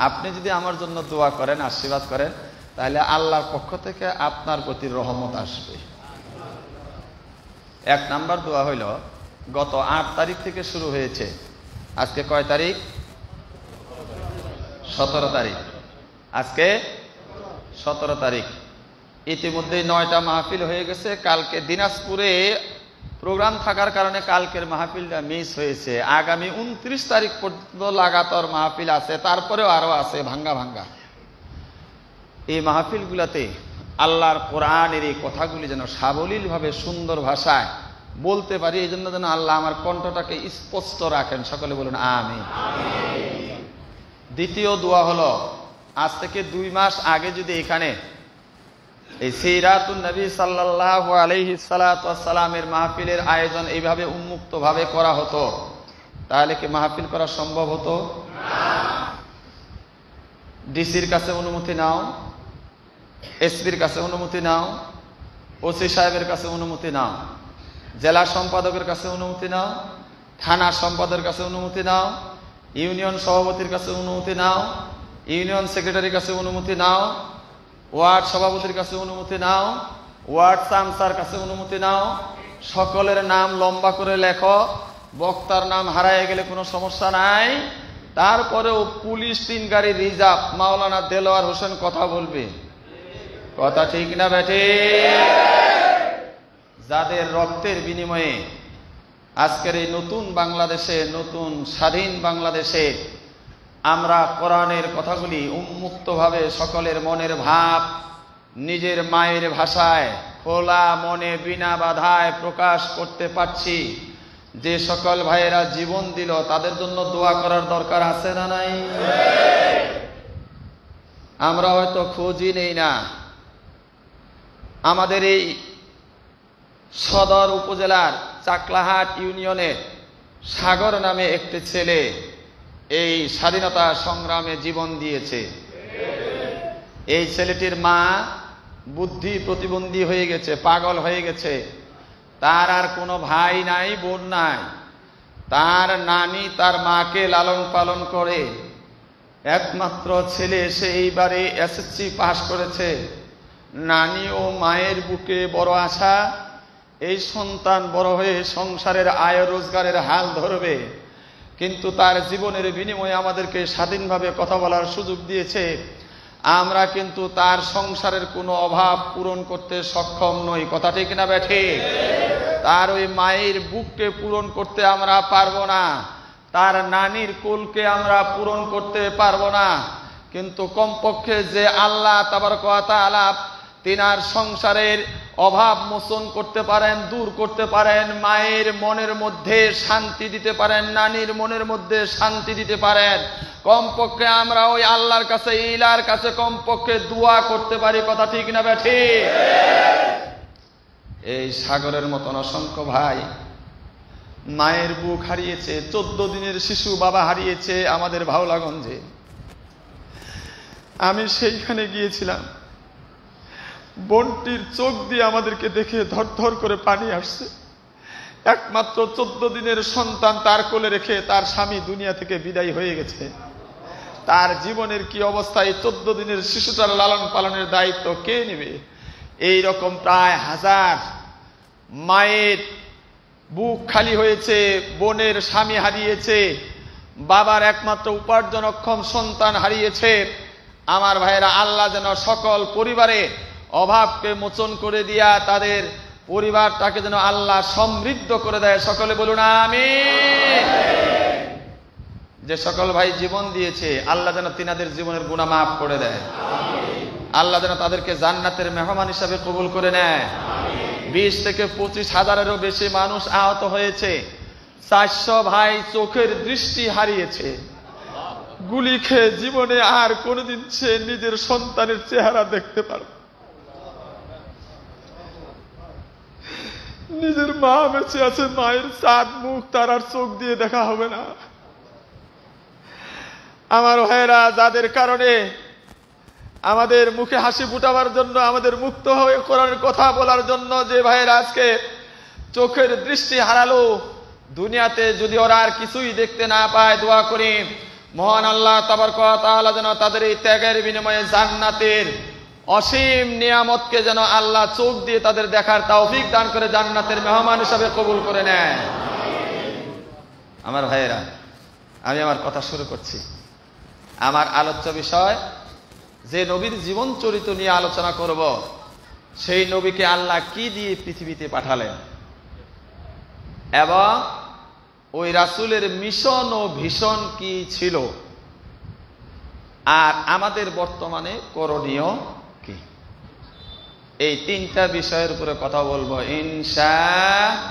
আপনি যদি আমার জন্য দোয়া করেন, আশীর্বাদ করেন, তাহলে আল্লাহর পক্ষ থেকে আপনার প্রতি রহমত আসবে। 1 নাম্বার দোয়া হইল, গত 8 তারিখ থেকে শুরু হয়েছে। আজকে কয় তারিখ? 17 তারিখ। আজকে 17 তারিখ। ইতিমধ্যে 9টা মাহফিল হয়ে গেছে। কালকে দিনাজপুরে প্রোগ্রাম থাকার কারণে কালকের মাহফিলটা মিস হয়েছে। আগামী 29 তারিখ পর্যন্ত লাগাতার মাহফিল আছে, তারপরেও আরো আছে ভাঙ্গা ভাঙ্গা। এই মাহফিলগুলাতে আল্লাহর কোরআনের এই কথাগুলি যেন সাবলীলভাবে সুন্দর ভাষায় বলতে পারি, এই জন্য যেন আল্লাহ আমার কণ্ঠটাকে স্পষ্ট রাখেন। সকলে বলুন আমিন। দ্বিতীয় দোয়া হলো, আজ থেকে 2 মাস আগে যদি এখানে এই সিরাতুন নবী সাল্লাল্লাহু আলাইহি সাল্লাতু ওয়াস সালামের মাহফিলের আয়োজন এইভাবে উন্মুক্তভাবে করা হতো, তাহলে কি মাহফিল করা সম্ভব হতো? ডিসির কাছে অনুমতি নাও, এসপির কাছে অনুমতি নাও, ওসি সাহেবের কাছে অনুমতি নাও, জেলা সম্পাদকের কাছে অনুমতি নাও, থানা সম্পাদকের কাছে অনুমতি নাও, ইউনিয়ন সভাপতির কাছে অনুমতি নাও, ইউনিয়ন সেক্রেটারির কাছে অনুমতি নাও, ওয়ার্ড সভাপতির কাছে অনুমতি নাও, ওয়ার্ড চামচার কাছে অনুমতি নাও। সকলের নাম লম্বা করে লেখো, বক্তার নাম হারায় গেলে কোনো সমস্যা নাই। তারপরেও পুলিশ 3 গাড়ি রিজার্ভ, মাওলানা দেলোয়ার হোসেন কথা বলবে। কথা ঠিক না বেটে? যাদের রক্তের বিনিময়ে আজকের এই নতুন বাংলাদেশে, নতুন স্বাধীন বাংলাদেশে আমরা কোরআনের কথাগুলি উন্মুক্তভাবে সকলের মনের ভাব নিজের মায়ের ভাষায় খোলা মনে বিনা বাধায় প্রকাশ করতে পারছি। যে সকল ভাইয়েরা জীবন দিল তাদের জন্য দোয়া করার দরকার আছে না নাই? আমরা হয়তো খোঁজই নেই না। আমাদের এই সদর উপজেলার চাকলাহাট ইউনিয়নের সাগর নামে একটি ছেলে এই স্বাধীনতা সংগ্রামে জীবন দিয়েছে। এই ছেলেটির মা বুদ্ধি প্রতিবন্ধী হয়ে গেছে, পাগল হয়ে গেছে। তার আর কোনো ভাই নাই, বোন নাই। তার নানি তার মাকে লালন পালন করে। একমাত্র ছেলে, সে এইবারে এসএসসি পাশ করেছে। নানি ও মায়ের বুকে বড় আশা, এই সন্তান বড় হয়ে সংসারের আয় রোজগারের হাল ধরবে। কিন্তু তার জীবনের বিনিময়ে আমাদেরকে স্বাধীনভাবে কথা বলার সুযোগ দিয়েছে। আমরা কিন্তু তার সংসারের কোনো অভাব পূরণ করতে সক্ষম নই। কথা ঠিক না বেঠে? তার ওই মায়ের বুককে পূরণ করতে আমরা পারবো না, তার নানির কোলকে আমরা পূরণ করতে পারবো না। কিন্তু কমপক্ষে যে আল্লাহ তাবারক ওয়া তাআলা তিনার সংসারের অভাব মোচন করতে পারেন, দূর করতে পারেন, মায়ের মনের মধ্যে শান্তি দিতে পারেন, নানির মনের মধ্যে শান্তি দিতে পারেন, কমপক্ষে আমরা ওই আল্লাহর কাছে, ইলার কাছে কমপক্ষে দোয়া করতে পারি। কথা ঠিক না বেঠি? এই সাগরের মতন অসংখ্য ভাই মায়ের বুক হারিয়েছে। 14 দিনের শিশু বাবা হারিয়েছে আমাদের ভাওলাগঞ্জে। আমি সেইখানে গিয়েছিলাম। বোনটির চোখ দিয়ে আমাদেরকে দেখে ধর করে পানি আসছে। একমাত্র 14 দিনের সন্তান তার কোলে রেখে তার স্বামী দুনিয়া থেকে বিদায় হয়ে গেছে। তার জীবনের কি অবস্থা, এই 14 দিনের শিশুটার লালন পালনের দায়িত্ব কে নেবে? এই রকম প্রায় 1000 মায়ের বুক খালি হয়েছে, বোনের স্বামী হারিয়েছে, বাবার একমাত্র উপার্জনক্ষম সন্তান হারিয়েছে। আমার ভাইয়েরা, আল্লাহ যেন সকল পরিবারে অভাবকে মোচন করে দিয়া তাদের পরিবারটাকে যেন আল্লাহ সমৃদ্ধ করে দেয়। সকলে বলুন আমিন। যে সকল ভাই জীবন দিয়েছে, আল্লাহ যেন তিনাদের জীবনের গুনাহ মাফ করে দেয়। আল্লাহ যেন তাদেরকে জান্নাতের মেহমান হিসাবে কবুল করে নেয়। 20 থেকে 25 হাজারেরও বেশি মানুষ আহত হয়েছে। 400 ভাই চোখের দৃষ্টি হারিয়েছে। গুলি খেয়ে জীবনে আর কোনোদিন সে নিজের সন্তানের চেহারা দেখতে পারবে, নিজের মা বেঁচে আছে, মায়ের চাঁদ মুখ তার আর চোখ দিয়ে দেখা হবে না। আমার ভাইয়েরা, যাদের কারণে আমাদের মুখে হাসি ফুটাবার জন্য, আমাদের মুক্ত হয়ে কোরআনের কথা বলার জন্য যে ভাইয়েরা আজকে চোখের দৃষ্টি হারালো, দুনিয়াতে যদি ওরা আর কিছুই দেখতে না পায়, দোয়া করি মহান আল্লাহ তাবারক ওয়া তাআলা যেন তাদের এই ত্যাগের বিনিময়ে জান্নাতের অসীম নিয়ামতকে যেন আল্লাহ চোখ দিয়ে তাদের দেখার তৌফিক দান করে জান্নাতের মেহমান হিসাবে কবুল করে নেয়। আমার ভাইয়েরা, আমি আমার কথা শুরু করছি। আমার আলোচ্য বিষয়, যে নবীর জীবন চরিত্র নিয়ে আলোচনা করব, সেই নবীকে আল্লাহ কি দিয়ে পৃথিবীতে পাঠালেন এবং ওই রাসূলের মিশন ও ভিশন কি ছিল, আর আমাদের বর্তমানে করণীয় কি, এই 3টা বিষয়ের উপরে কথা বলবো ইনশাআল্লাহ।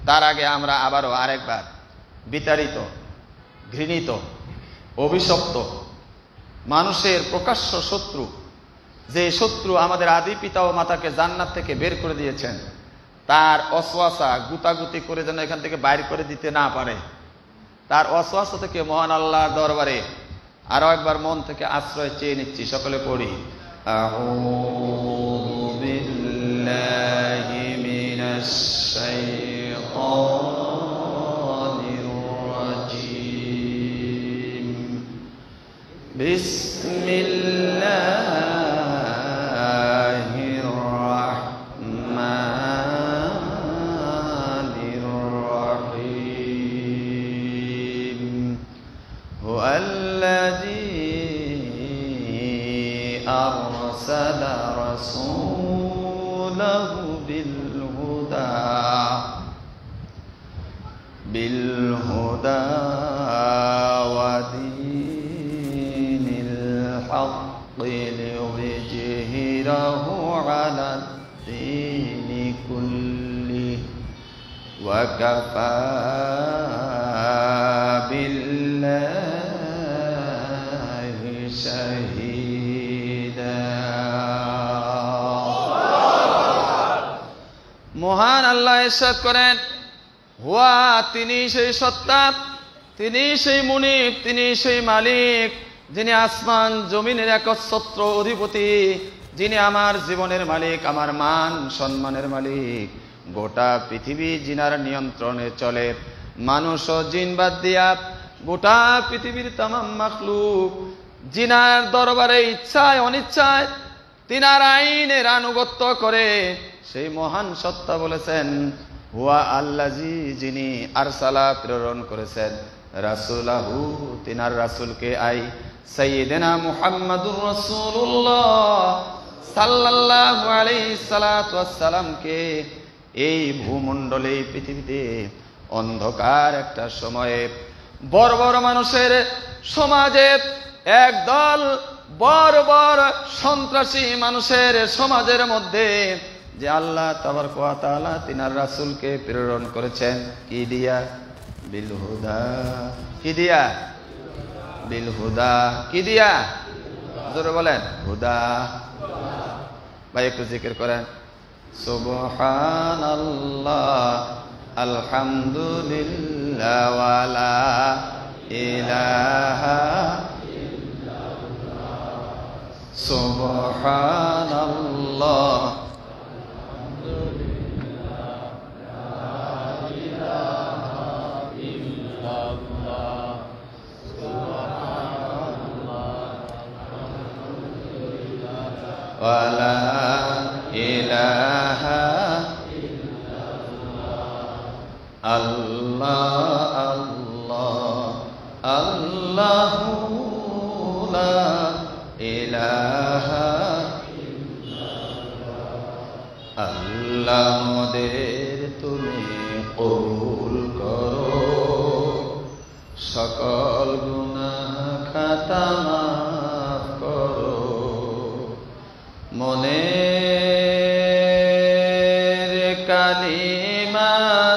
তার আগে আমরা আবারও আরেকবার বিতাড়িত, ঘৃণিত, অভিশপ্ত, মানুষের প্রকাশ্য শত্রু, যে শত্রু আমাদের আদি পিতা ও মাতাকে জান্নাত থেকে বের করে দিয়েছেন, তার ওয়াসওয়াসা গুতাগুতি করে যেন এখান থেকে বাইর করে দিতে না পারে, তার ওয়াসওয়াসা থেকে মহান আল্লাহর দরবারে আরো একবার মন থেকে আশ্রয় চেয়ে নিচ্ছি। সকলে পড়ি, আউযু বিল্লাহি মিনাশ শাইতানির রাজীম। বিসমিল্লাহির রাহমানির রহিম। হুয়াল্লাযী আরসালা রাসূলাহু বিল-হুদা ওয়া দীনিল হাক্কি লিইয়ুযহিরাহু আলা-দ-দীনি কুল্লিহি ওয়া কাফা বিল্লাহি শাহীদা। মহান আল্লাহ ইরশাদ করেন, হুয়া, তিনি সেই সত্তা, তিনি সেই মুনিব, তিনি সেই মালিক, যিনি আসমান জমিনের একচ্ছত্র অধিপতি, যিনি আমার জীবনের মালিক, আমার মান সম্মানের মালিক। গোটা পৃথিবী জিনার নিয়ন্ত্রণে চলে। মানুষ ও জিন বাদ দিয়া গোটা পৃথিবীর তামাম মাখলুক জিনার দরবারে ইচ্ছায় অনিচ্ছায় তিনার আইনের আনুগত্য করে। সেই মহান সত্তা বলেছেন, হুয়া আল্লাযী, যিনি আরসালা, প্রেরণ করেছেন, রাসূলাহু, তিনার রাসূলকে, আই সাইয়্যিদিনা মুহাম্মাদুর রাসূলুল্লাহ সাল্লাল্লাহু আলাইহি সাল্লাতু ওয়াসসালামকে এই ভূমণ্ডলে, এই পৃথিবীতে অন্ধকার একটা সময়ে বড় বড় মানুষের সমাজে, একদল বড় বড় সন্ত্রাসী মানুষের সমাজের মধ্যে যে আল্লাহ তাবারক ওয়া তাআলা তিনার রাসূলকে প্রেরণ করেছেন, কি দিয়া? বিল হুদা। কি দিয়া? বিল হুদা। কি দিয়া? জোরে বলেন, হুদা। ভাই একটু জিকির করেন, সুবহানাল্লাহ, আলহামদুলিল্লাহ, ওয়া লা ইলাহা ইল্লাল্লাহ, সুবহানাল্লাহ, ওয়ালা ইলাহা আল্লাহ আল্লাহ আল্লাহু লা ইলাহা আল্লাহ মোদের তুমি কবুল করো, সকল গুনাহ খাতা মাফ করো, মনের কালিমা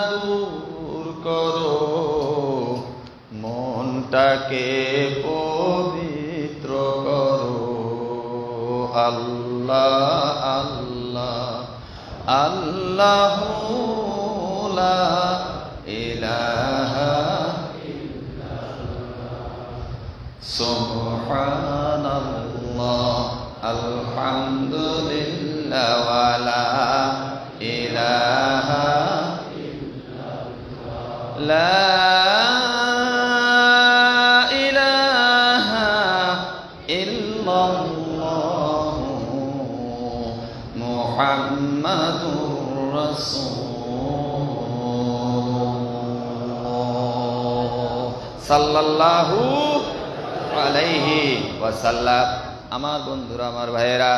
দূর করো, মনটাকে পবিত্র করো। আল্লাহ আল্লাহ আল্লাহু লা ইলাহা সুবহানাল্লাহ আলহামদুলিল্লাহ ওয়ালা ইলাহা লা ইলাহা ইল্লাল্লাহ মুহাম্মাদুর রাসূলুল্লাহ সাল্লাল্লাহু আলাইহি ওয়াসাল্লাম। আমার বন্ধুরা, আমার ভাইয়েরা,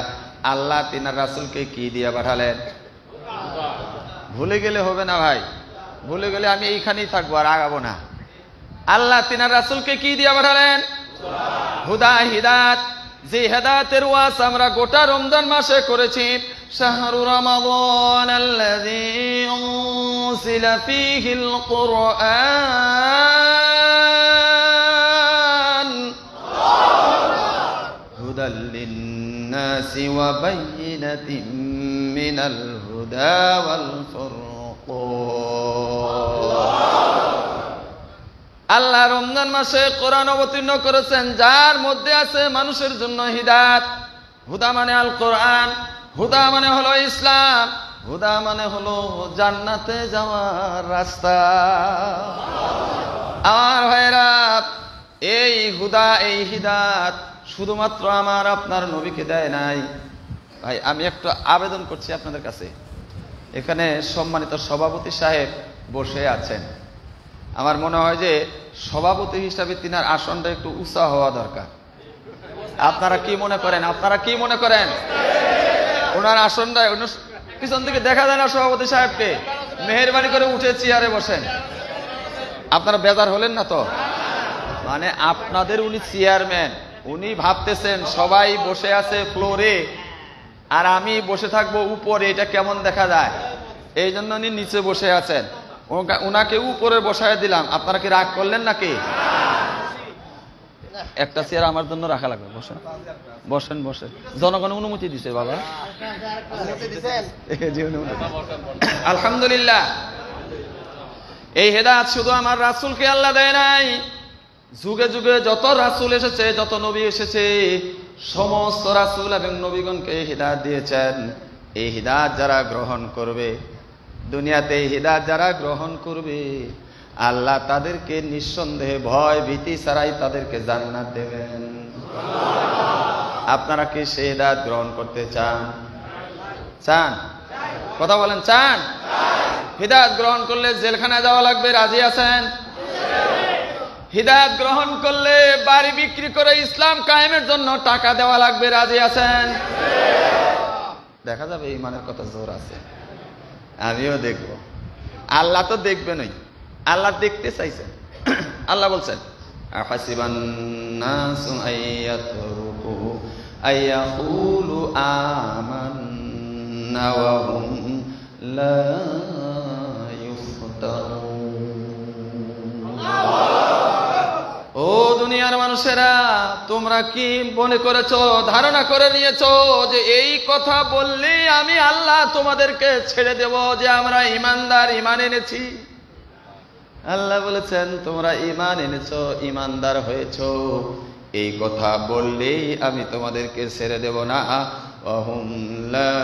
আল্লাহ তিনার রাসূলকে কি দিয়ে পাঠালেন? ভুলে গেলে হবে না ভাই, ভুলে গেলে আমি এইখানেই থাকবো আর আগাবো না। আল্লাহ তিনার রাসূলকে কি দিয়ে পাঠালেন? হুদা, হিদায়াত। যে হেদায়েতের ওয়াজ আমরা গোটা রমজান মাসে করেছি। শাহরু রমাদান আল্লাযী উনজিলা ফীহিল কুরআন হুদাল লিন্নাসি ওয়া বাইয়িনাতিন মিনাল হুদা ওয়াল ফুরকান। আল্লাহ রমজান মাসে কোরআন অবতীর্ণ করেছেন, যার মধ্যে আছে মানুষের জন্য হিদায়াত। হুদা মানে আল কোরআন, হুদা মানে হলো ইসলাম, হুদা মানে হলো জান্নাতে যাওয়ার রাস্তা। আমার ভাইরা, এই হুদা, এই হিদায়াত শুধুমাত্র আমার আপনার নবীকে দেয় নাই। ভাই, আমি একটু আবেদন করছি আপনাদের কাছে। এখানে সম্মানিত সভাপতি সাহেব বসে আছেন। আমার মনে হয় যে সভাপতি হিসাবে তিনার আসনটা একটু উঁচা হওয়া দরকার। আপনারা কি মনে করেন? আপনারা কি মনে করেন? ওনার আসনটা পিছন থেকে দেখা যায় না সভাপতি সাহেবকে? মেহেরবানি করে উঠে চেয়ারে বসেন। আপনারা বেজার হলেন না তো? মানে আপনাদের উনি চেয়ারম্যান, উনি ভাবতেছেন সবাই বসে আছে ফ্লোরে আর আমি বসে থাকবো উপরে, এটা কেমন দেখা যায়, এই জন্য উনি নিচে বসে আছেন। ওনাকে উপরে বসায় দিলাম। আপনারা কি রাগ করলেন নাকি? একটা চেয়ার আমার জন্য রাখা লাগবে। বসেন বসেন বসেন। জনগণ অনুমতি দিছে বাবা। আলহামদুলিল্লাহ। এই হেদায়েত শুধু আমার রাসূলকে আল্লাহ দেয় নাই। যুগে যুগে যত রাসূল এসেছে, যত নবী এসেছে, সমস্ত রাসূল এবং নবীগণকে হিদায়াত দিয়েছেন। এই হিদায়াত যারা গ্রহণ করবে, দুনিয়াতে এই হিদায়াত যারা গ্রহণ করবে, আল্লাহ তাদেরকে নিঃসন্দেহে ভয় ভীতি ছাড়াই তাদেরকে জান্নাত দেবেন। আপনারা কি সেই হিদায়াত গ্রহণ করতে চান? চান? কথা বলেন, চান? হিদায়াত গ্রহণ করলে জেলখানায় যাওয়া লাগবে, রাজি আছেন? হিদায়াত গ্রহণ করলে বাড়ি বিক্রি করে ইসলাম কায়েমের জন্য টাকা দেওয়া লাগবে, রাজি আছেন? দেখা যাবে ইমানের কথা জোর আছে। আমিও দেখব। আল্লাহ তো দেখবেনই, আল্লাহ দেখতে চাইছেন। আল্লাহ বলছেন, আহাসিবান নাসু আইয়াতরুকু আইয়াকুলু আমান্না ওয়া হুম লা ইফতানুন। ও দুনিয়ার মানুষেরা, তোমরা কি মনে করেছো, ধারণা করে নিয়েছো যে এই কথা বললে আমি আল্লাহ তোমাদেরকে ছেড়ে দেব, যে আমরা ইমানদার, ইমান এনেছি? আল্লাহ বলেছেন, তোমরা ইমান এনেছো, ইমানদার হয়েছো, এই কথা বললেই আমি তোমাদেরকে ছেড়ে দেব না। ওয়াহুম লা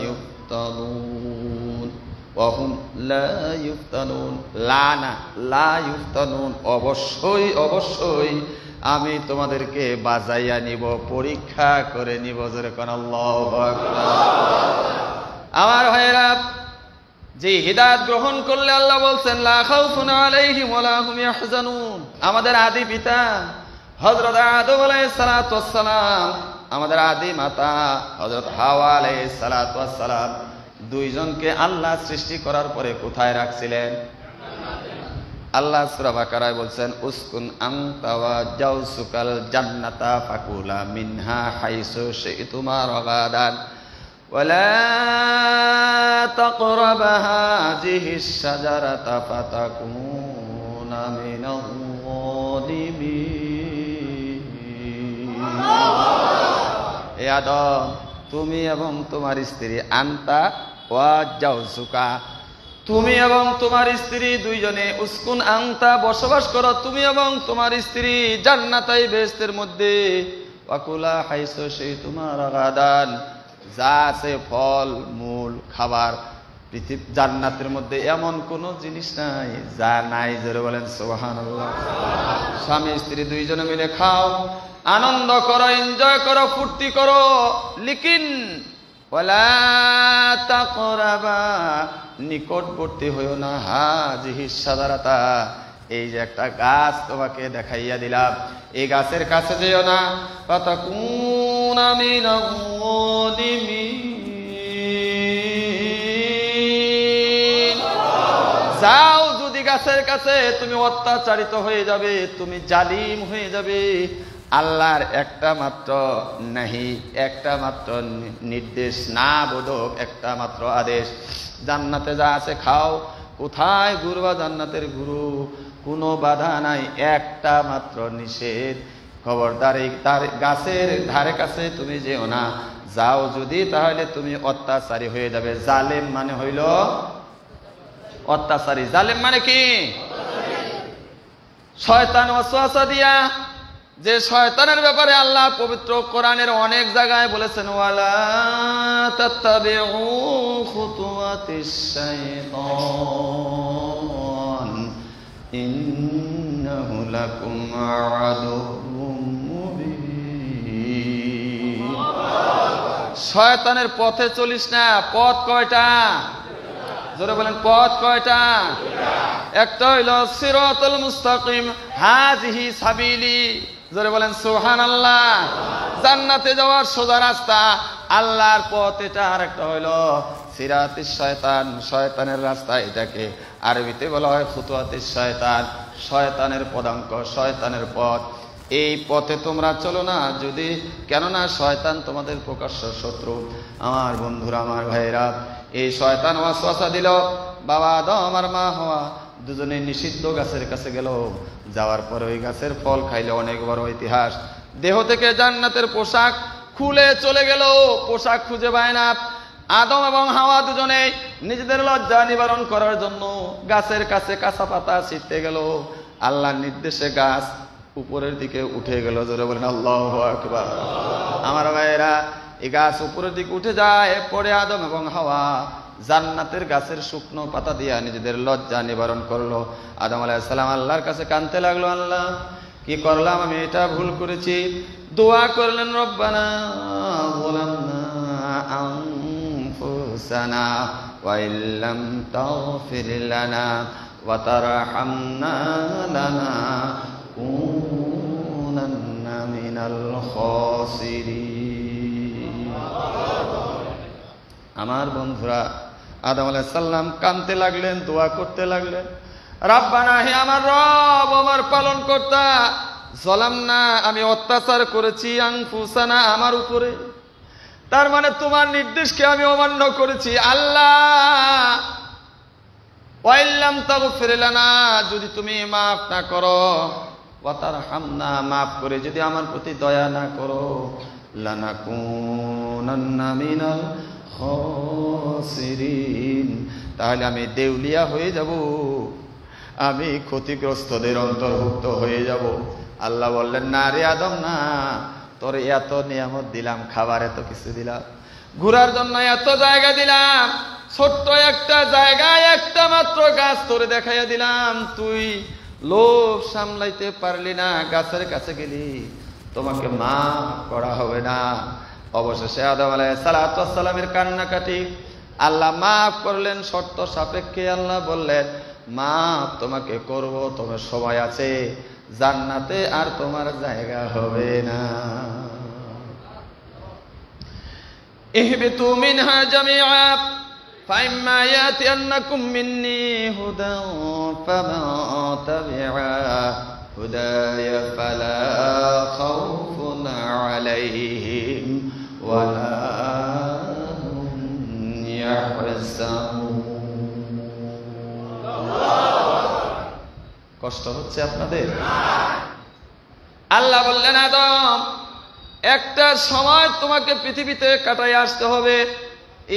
ইফতানুন, ওয়াহুম লা ইফতানুন। লা না, লা ইফতানুন। অবশ্যই অবশ্যই আমি তোমাদেরকে বাজাইয়া নিব, পরীক্ষা করে নিব। জোরে কোন আল্লাহু আকবার। আমার ভাইরা, যে হিদায়াত গ্রহণ করলে আল্লাহ বলছেন লা খাউফুন আলাইহিম ওয়ালা হুম ইয়াহজানুন। আমাদের আদি পিতা হযরত আদম আলাইহিস সালাতু ওয়াস সালাম, আমাদের আদি মাতা হযরত হাওয়া আলাইহিস সালাতু ওয়াস সালাম, দুইজনকে আল্লাহ সৃষ্টি করার পরে কোথায় রাখছিলেন? আল্লাহ সূরা বাকারায় বলছেন উসকুন আনতা ওয়া জাওসুকাল জান্নাতা ফাকুলা মিনহা হাইসু শি'তুমা রাগাদান ওয়ালা তাকরাবা হাযিহিশ শাজারাতা ফাতাকুনা মিনাল যালিমিন। হে আদম, তুমি এবং তোমার স্ত্রী, আনতা ওয়া জাওসুকা, তুমি এবং তোমার স্ত্রী দুইজনে, উসকুন আনতা বসবাস করো তুমি এবং তোমার স্ত্রী জান্নাতাই বেহেশতের মধ্যে, ওয়াকুলা হাইসু শি'তুমা রাগাদান, যা আছে ফল মূল খাবার পৃথিবী জান্নাতের মধ্যে এমন কোন জিনিস নাই যা নাই। জোরে বলেন সুবহানাল্লাহ। স্বামী স্ত্রী দুইজনে মিলে খাও, আনন্দ করো, এনজয় করো, ফুর্তি করো, লেকিন ওয়ালা তাকরাবা, নিকটবর্তী হইও না, হাযিহিশ শাজারাতা, এই যে একটা গাছ তোমাকে দেখাইয়া দিলাম, এই গাছের কাছে যেও না, ফাতাকুনা মিনাল যালিমিন। যাও যদি গাছের কাছে, তুমি অত্যাচারিত হয়ে যাবে, তুমি জালিম হয়ে যাবে। আল্লাহর একটা মাত্র নাহি, একটা মাত্র নির্দেশ, না বোধক একটা মাত্র আদেশ, জান্নাতে যা আছে খাও। কোথায় ঘুরবা জান্নাতের গুরু, কোনো বাধা নাই, একটা মাত্র নিষেধ, খবরদার এই গাছের ধারে কাছে তুমি যেও না। যাও যদি তাহলে তুমি অত্যাচারী হয়ে যাবে। জালেম মানে হইল অত্যাচারী। জালেম মানে কি? শয়তান ওয়াসওয়াসা দিয়া, যে শয়তানের ব্যাপারে আল্লাহ পবিত্র কোরআনের অনেক জায়গায় বলেছেন ওয়ালা তাত্তাবিউ খুতুওয়াতিশ শাইতান ইন্নাহু লাকুম আদুউম মুবিন। শয়তানের পথে চলিস না। পথ কয়টা? জোরে বলেন, পথ কয়টা? একটা হইল সিরাতুল মুস্তাকিম, হাযিহি সাবিলি। জোরে বলেন সুবহানাল্লাহ। জান্নাতে যাওয়ার সোজা রাস্তা, আল্লাহর পথ এটা। আর একটা হইল সিরাতিশ শয়তান, শয়তানের রাস্তা, এটাকে আরবিতে বলা হয় খুতুওয়াতিশ শয়তান, শয়তানের পদাঙ্ক, শয়তানের পথ। এই পথে তোমরা চলো না যদি, কেননা শয়তান তোমাদের প্রকাশ্য শত্রু। আমার বন্ধুরা, আমার ভাইরা, এই শয়তান ওয়াসওয়াসা দিল। বাবা আদম আর মা হাওয়া দুজনে নিষিদ্ধ গাছের কাছে গেল। যাওয়ার পরে ওই গাছের ফল খাইলে অনেক বড় ইতিহাস। দেহ থেকে জান্নাতের পোশাক খুলে চলে গেল, পোশাক খুঁজে পায় না। আদম এবং হাওয়া দুজনে নিজেদের লজ্জা নিবারণ করার জন্য গাছের কাছে কাঁচা পাতা ছিঁড়তে গেল। আল্লাহর নির্দেশে গাছ উপরের দিকে উঠে গেল। জোরে বলেন আল্লাহু আকবার। আমার ভাইয়েরা, এই গাছ উপরের দিকে উঠে যায়, পরে আদম এবং হাওয়া জান্নাতের গাছের শুকনো পাতা দিয়া নিজেদের লজ্জা নিবারণ করলো। আদম আলাইহিস সালাম আল্লাহর কাছে কাঁদতে লাগলো, আল্লাহ কি করলাম আমি, এটা ভুল করেছি। দোয়া করলেন, রব্বানা যালামনা আনফুসানা ওয়া ইল্লাম তাগফির লানা ওয়া তারহামনা লানাকুনান্না মিনাল খাসিরিন। আমার বন্ধুরা, আদম আলাইহিস সালাম কাঁদতে লাগলেন, দোয়া করতে লাগলেন, রব্বানা, হে আমার রব, আমার পালন কর্তা, যালামনা, আমি অত্যাচার করেছি, আনফুসানা, আমার উপরে। তার মানে তোমার নির্দেশকে আমি অমান্য করেছি। আল্লাহ, ওয়া ইল্লাম তাগফির লানা, যদি তুমি মাফ না করো, ওয়া তারহামনা, মাফ করে যদি আমার প্রতি দয়া না করো, লানাকুনান্না মিনাল খাসিরিন, তাহলে আমি দেউলিয়া হয়ে যাব, আমি ক্ষতিগ্রস্তদের অন্তর্ভুক্ত হয়ে যাব। আল্লাহ বললেন, না রে আদম, না, তোর এত নিয়ামত দিলাম, খাবার এত কিছু দিলাম, ঘোরার জন্য এত জায়গা দিলাম, ছোট্ট একটা জায়গায় একটা মাত্র গাছ তোরে দেখাইয়া দিলাম, তুই লোভ সামলাইতে পারলি না, গাছের কাছে গেলি, তোমাকে মাফ করা হবে না। অবশেষে আদম আলাইহিস সালামের কান্নাকাটি আল্লাহ মাফ করলেন শর্ত সাপেক্ষে। আল্লাহ বললেন, মাফ তোমাকে করব, তোমার সময় আছে, জান্নাতে আর তোমার জায়গা হবে না। ইহবিতু মিনহা জামিআ ফাইম্মা ইয়াতিয়ান্নাকুম মিন্নী হুদান ফামান তাবিআ হুদায়া ফালা খাউফুন আলাইহিম ওয়ালা হুম ইয়াহজানুন। কষ্ট হচ্ছে আপনাদের? আল্লাহ বললেন, আদম, একটা সময় তোমাকে পৃথিবীতে কাটাই আসতে হবে।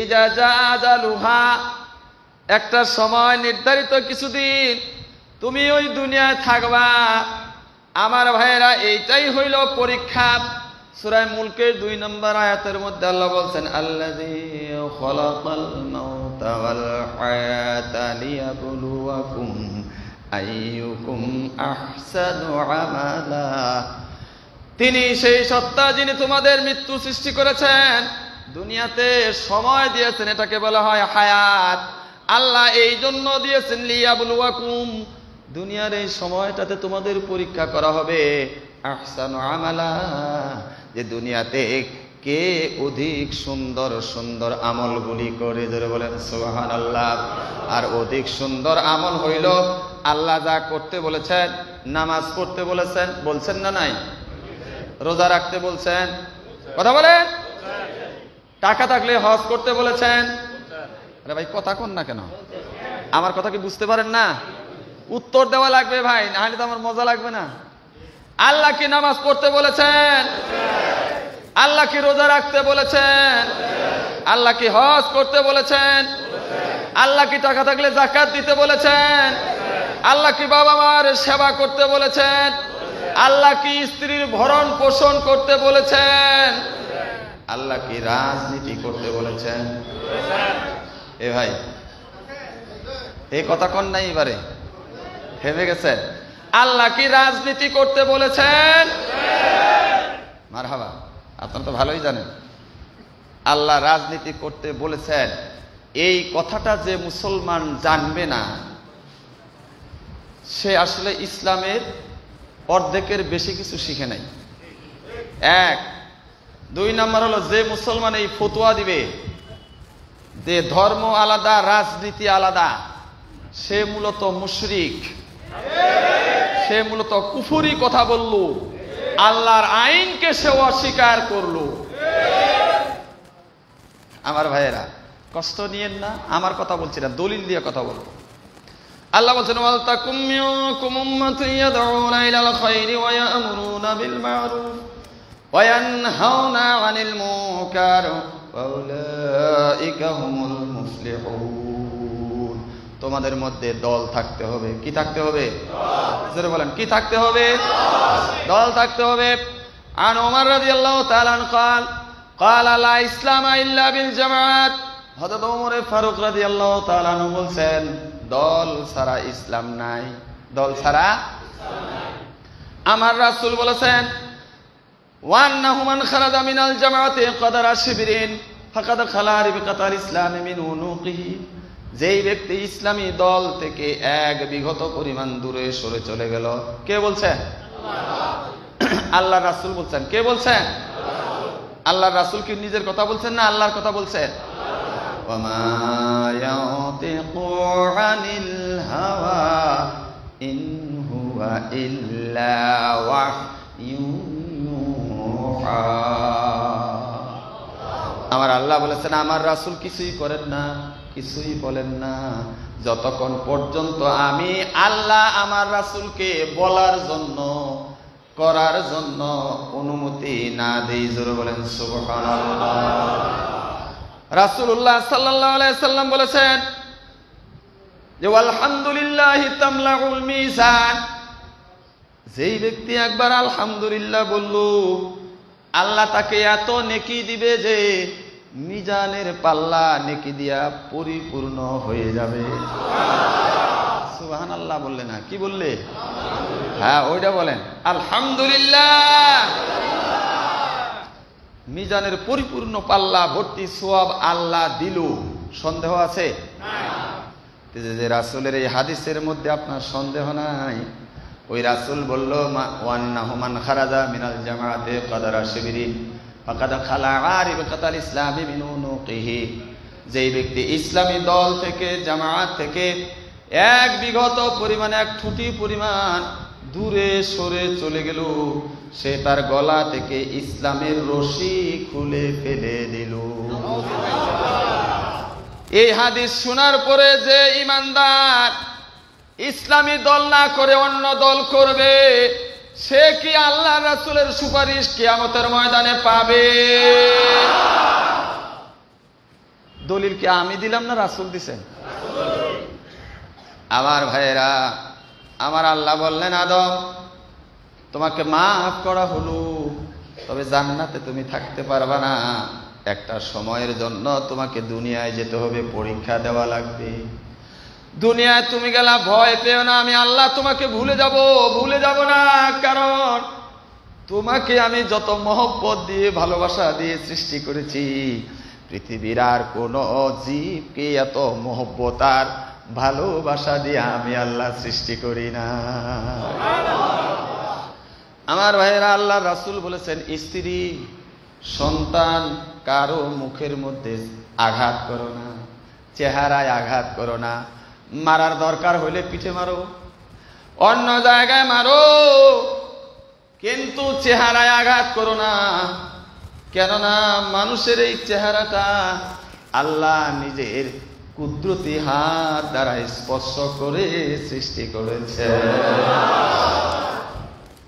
ইজা জাআজালুহা, একটা সময় নির্ধারিত কিছুদিন তুমি ওই দুনিয়ায় থাকবা। আমার ভাইয়েরা, এইটাই হইল পরীক্ষা। সূরা মুলকের 2 নম্বর আয়াতের মধ্যে আল্লাহ বলছেন, আল্লাযী খালাকাল মাউতা ওয়াল হায়াতা লিয়াবলুয়াকুম আইয়ুকুম আহসানু আমালা। তিনি সেই সত্তা যিনি তোমাদের মৃত্যু সৃষ্টি করেছেন, দুনিয়াতে সময় দিয়েছেন, এটাকে বলা হয় হায়াত। আল্লাহ এই জন্য দিয়েছেন লিয়াবলুয়াকুম, দুনিয়ার এই সময়টাতে তোমাদের পরীক্ষা করা হবে আহসানু আমালা, যে দুনিয়াতে কে অধিক সুন্দর সুন্দর আমলগুলি করে। জোরে বলেন সুবহানাল্লাহ। আর অধিক সুন্দর আমল হইল আল্লাহ যা করতে বলেছেন, নামাজ পড়তে বলেছেন, বলছেন না নাই? রোজা রাখতে বলছেন, কথা বলেন। টাকা থাকলে হজ করতে বলেছেন। আরে ভাই কথা কোন না কেন? আমার কথা কি বুঝতে পারেন না? উত্তর দেওয়া লাগবে ভাই, না হলে তো আমার মজা লাগবে না। আল্লাহ কি নামাজ পড়তে বলেছেন? আল্লাহ কি রোজা রাখতে বলেছেন? আল্লাহ কি হজ করতে বলেছেন? আল্লাহ কি টাকা থাকলে যাকাত দিতে বলেছেন? আল্লাহ কি বাবা মার সেবা করতে বলেছেন? আল্লাহ কি স্ত্রীর ভরণ পোষণ করতে বলেছেন? আল্লাহ কি রাজনীতি করতে বলেছেন? এ ভাই, এই কথা কোন নাই? এবারে ভেবে গেছে। আল্লাহ কি রাজনীতি করতে বলেছেন? মারহাবা, আপনারা তো ভালোই জানেন আল্লাহ রাজনীতি করতে বলেছেন। এই কথাটা যে মুসলমান জানবে না, সে আসলে ইসলামের অর্ধেকের বেশি কিছু শিখে নাই। 1, 2 নম্বর হলো, যে মুসলমান এই ফতোয়া দিবে যে ধর্ম আলাদা রাজনীতি আলাদা, সে মূলত মুশরিক, সে মূলত কুফরি কথা বলল, আল্লাহর আইনকে সে অস্বীকার করল। আমার ভাইয়েরা, কষ্ট নিয়েন না, আমার কথা বলছি না, দলিল দিয়ে কথা বলবো। আল্লাহ বলছেন, ওয়াল তাকুম মিনকুম উম্মাতুন ইয়াদউনা ইলাল খায়রি ওয়া ইয়া'মুরুনা বিল মা'রুফ ওয়া ইয়ানহাউনা আনিল মুনকার ওয়া উলাইকা হুমুল মুফলিহুন। তোমাদের মধ্যে দল থাকতে হবে। কি থাকতে হবে? জোরে বলেন, কি থাকতে হবে? দল থাকতে হবে। আন ওমর রাদিয়াল্লাহু তাআলা قال قال لا ইসলাম ইল্লা বিল জামাত। হযরত ওমর ফারুক রাদিয়াল্লাহু তাআলা বলছেন, দল ছাড়া ইসলাম নাই, দল ছাড়া ইসলাম নাই। আমার রাসূল বলেছেন, ওয়ান্নাহু মান খারাজা মিনাল জামাতি কদরা শিবরিন ফাকাদ খালা রিবকাতাল ইসলাম মিন উনুকিহি। যেই ব্যক্তি ইসলামী দল থেকে 1 বিঘত পরিমাণ দূরে সরে চলে গেল। কে বলছেন? আল্লাহ রাসূল বলছেন। কে বলছেন? আল্লাহ রাসূল কি নিজের কথা বলছেন না আল্লাহর কথা বলছেন? ওয়া মা ইয়াতিকু আনিল হাওয়া ইন হুয়া ইল্লা ওয়াহয়ুহা। আমার আল্লাহ বলেছেন, আমার রাসূল কিছুই করেন না, কিছুই বলেন না, যতক্ষণ পর্যন্ত আমি আল্লাহ আমার রাসূলকে বলার জন্য, করার জন্য অনুমতি না দেই। জোরে বলেন সুবহানাল্লাহ। রাসূলুল্লাহ সাল্লাল্লাহু আলাইহি সাল্লাম বলেছেন যে আলহামদুলিল্লাহি তামলাউল মিজান। যেই ব্যক্তি একবার আলহামদুলিল্লাহ বলল, আল্লাহ তাকে এত নেকি দিবে যে মিজানের পাল্লা নেকি দিয়া পরিপূর্ণ হয়ে যাবে। সুবহানাল্লাহ বললে না, কি বললে? হ্যাঁ ওইটা বলেন, আলহামদুলিল্লাহ। মিজানের পরিপূর্ণ পাল্লা ভর্তি সওয়াব আল্লাহ দিল, সন্দেহ আছে? যে রাসূলের এই হাদিসের মধ্যে আপনার সন্দেহ নাই? ওই রাসূল বলল, ওয়ান্নাহু মান খারাজা মিনাল জামাআতি কাদারা শিবিরিন ফাকাদ খালাআ রিবাতাল ইসলামি মিন উনুকিহি। যেই ব্যক্তি ইসলামী দল থেকে, জামাআত থেকে এক বিগত পরিমাণ, এক ঠুটি পরিমাণ দূরে সরে চলে গেল, সে তার গলা থেকে ইসলামের রশি খুলে ফেলে দিল। এই হাদিস শোনার পরে যে ঈমানদার ইসলামী দল না করে অন্য দল করবে, সে কি আল্লাহ রাসূলের সুপারিশ কিয়ামতের ময়দানে পাবে? দলিল কি আমি দিলাম না রাসূল দিছেন? আমার ভাইয়েরা, আমার আল্লাহ বললেন, আদম তোমাকে মাফ করা হলো, তবে জান্নাতে তুমি থাকতে পারবা না। একটা সময়ের জন্য তোমাকে দুনিয়ায় যেতে হবে, পরীক্ষা দেওয়া লাগবে। দুনিয়ায় তুমি গেলা, ভয় পেও না, আমি আল্লাহ তোমাকে ভুলে যাব না। কারণ তোমাকে আমি যত মহব্বত দিয়ে, ভালোবাসা দিয়ে সৃষ্টি করেছি, পৃথিবীর আর কোন জীবকে এত মহব্বত আর ভালোবাসা দিয়ে আমি আল্লাহ সৃষ্টি করি না। আমার ভাইয়েরা, আল্লাহ রাসূল বলেছেন, স্ত্রী সন্তান কারো মুখের মধ্যে আঘাত করো না, চেহারায় আঘাত করো না। মারার দরকার হইলে পিঠে মারো, অন্য জায়গায় মারো, কিন্তু চেহারায় আঘাত করো না। কেননা মানুষের এই চেহারাটা আল্লাহ নিজের কুদরতি হাত দ্বারা স্পর্শ করে সৃষ্টি করেছে।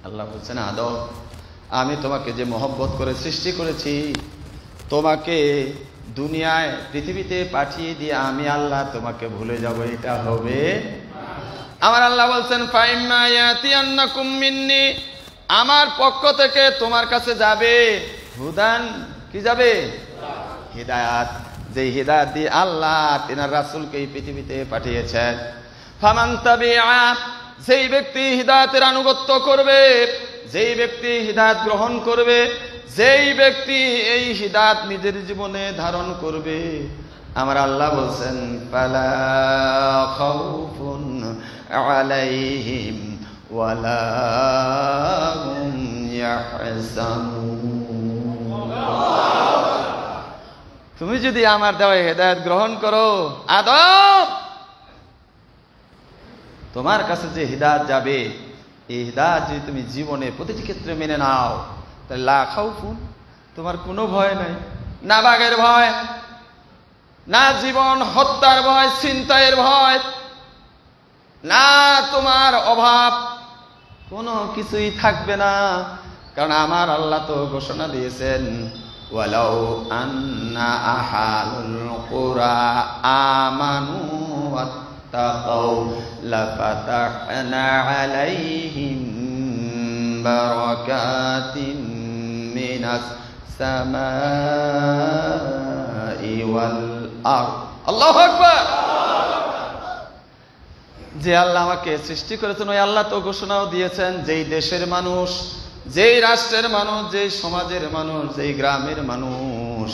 আল্লাহ বলছেন, আদম আমি তোমাকে যে মহব্বত করে সৃষ্টি করেছি, তোমাকে দুনিয়ায় পৃথিবীতে পাঠিয়ে দিয়ে আমি আল্লাহ তোমাকে ভুলে যাব, এটা হবে? আমার আল্লাহ বলছেন, ফাইম্মা ইয়াতিয়ান্নাকুম মিন্নি, আমার পক্ষ থেকে তোমার কাছে যাবে হুদান, কি যাবে? হিদায়াত। যে হিদায়াত দিয়ে আল্লাহ তিনার রাসূলকে এই পৃথিবীতে পাঠিয়েছেন। ফামান তাবিআ, যেই ব্যক্তি হিদায়াতের আনুগত্য করবে, যেই ব্যক্তি হিদায়াত গ্রহণ করবে, যেই ব্যক্তি এই হিদায়াত নিজের জীবনে ধারণ করবে, আমার আল্লাহ বলছেন, ফালা খাউফুন আলাইহিম ওয়ালা হুম ইয়াহজানুন। তুমি যদি আমার দেওয়া হিদায়াত গ্রহণ করো, আদম তোমার কাছে যে হিদায়াত যাবে, এই হিদায়াত যদি তুমি জীবনে প্রতিটি ক্ষেত্রে মেনে নাও, তাহলে লা খাউফুন, তোমার কোনো ভয় নাই। না বাঘের ভয়, না জীবন হত্যার ভয়, ছিনতাইয়ের ভয়, না তোমার অভাব, কোনো কিছুই থাকবে না। কারণ আমার আল্লাহ তো ঘোষণা দিয়েছেন, ওয়ালাউ আন্না আহালুল কুরা আমানু ওয়াত্তাকাউ লাফাতাহনা আলাইহিম বারাকাতিন মিনাস সামাই ওয়াল আরদ। আল্লাহু আকবার। যে আল্লাহ আমাকে সৃষ্টি করেছেন, ওই আল্লাহ তো ঘোষণাও দিয়েছেন, যেই দেশের মানুষ, যেই রাষ্ট্রের মানুষ, যেই সমাজের মানুষ, যেই গ্রামের মানুষ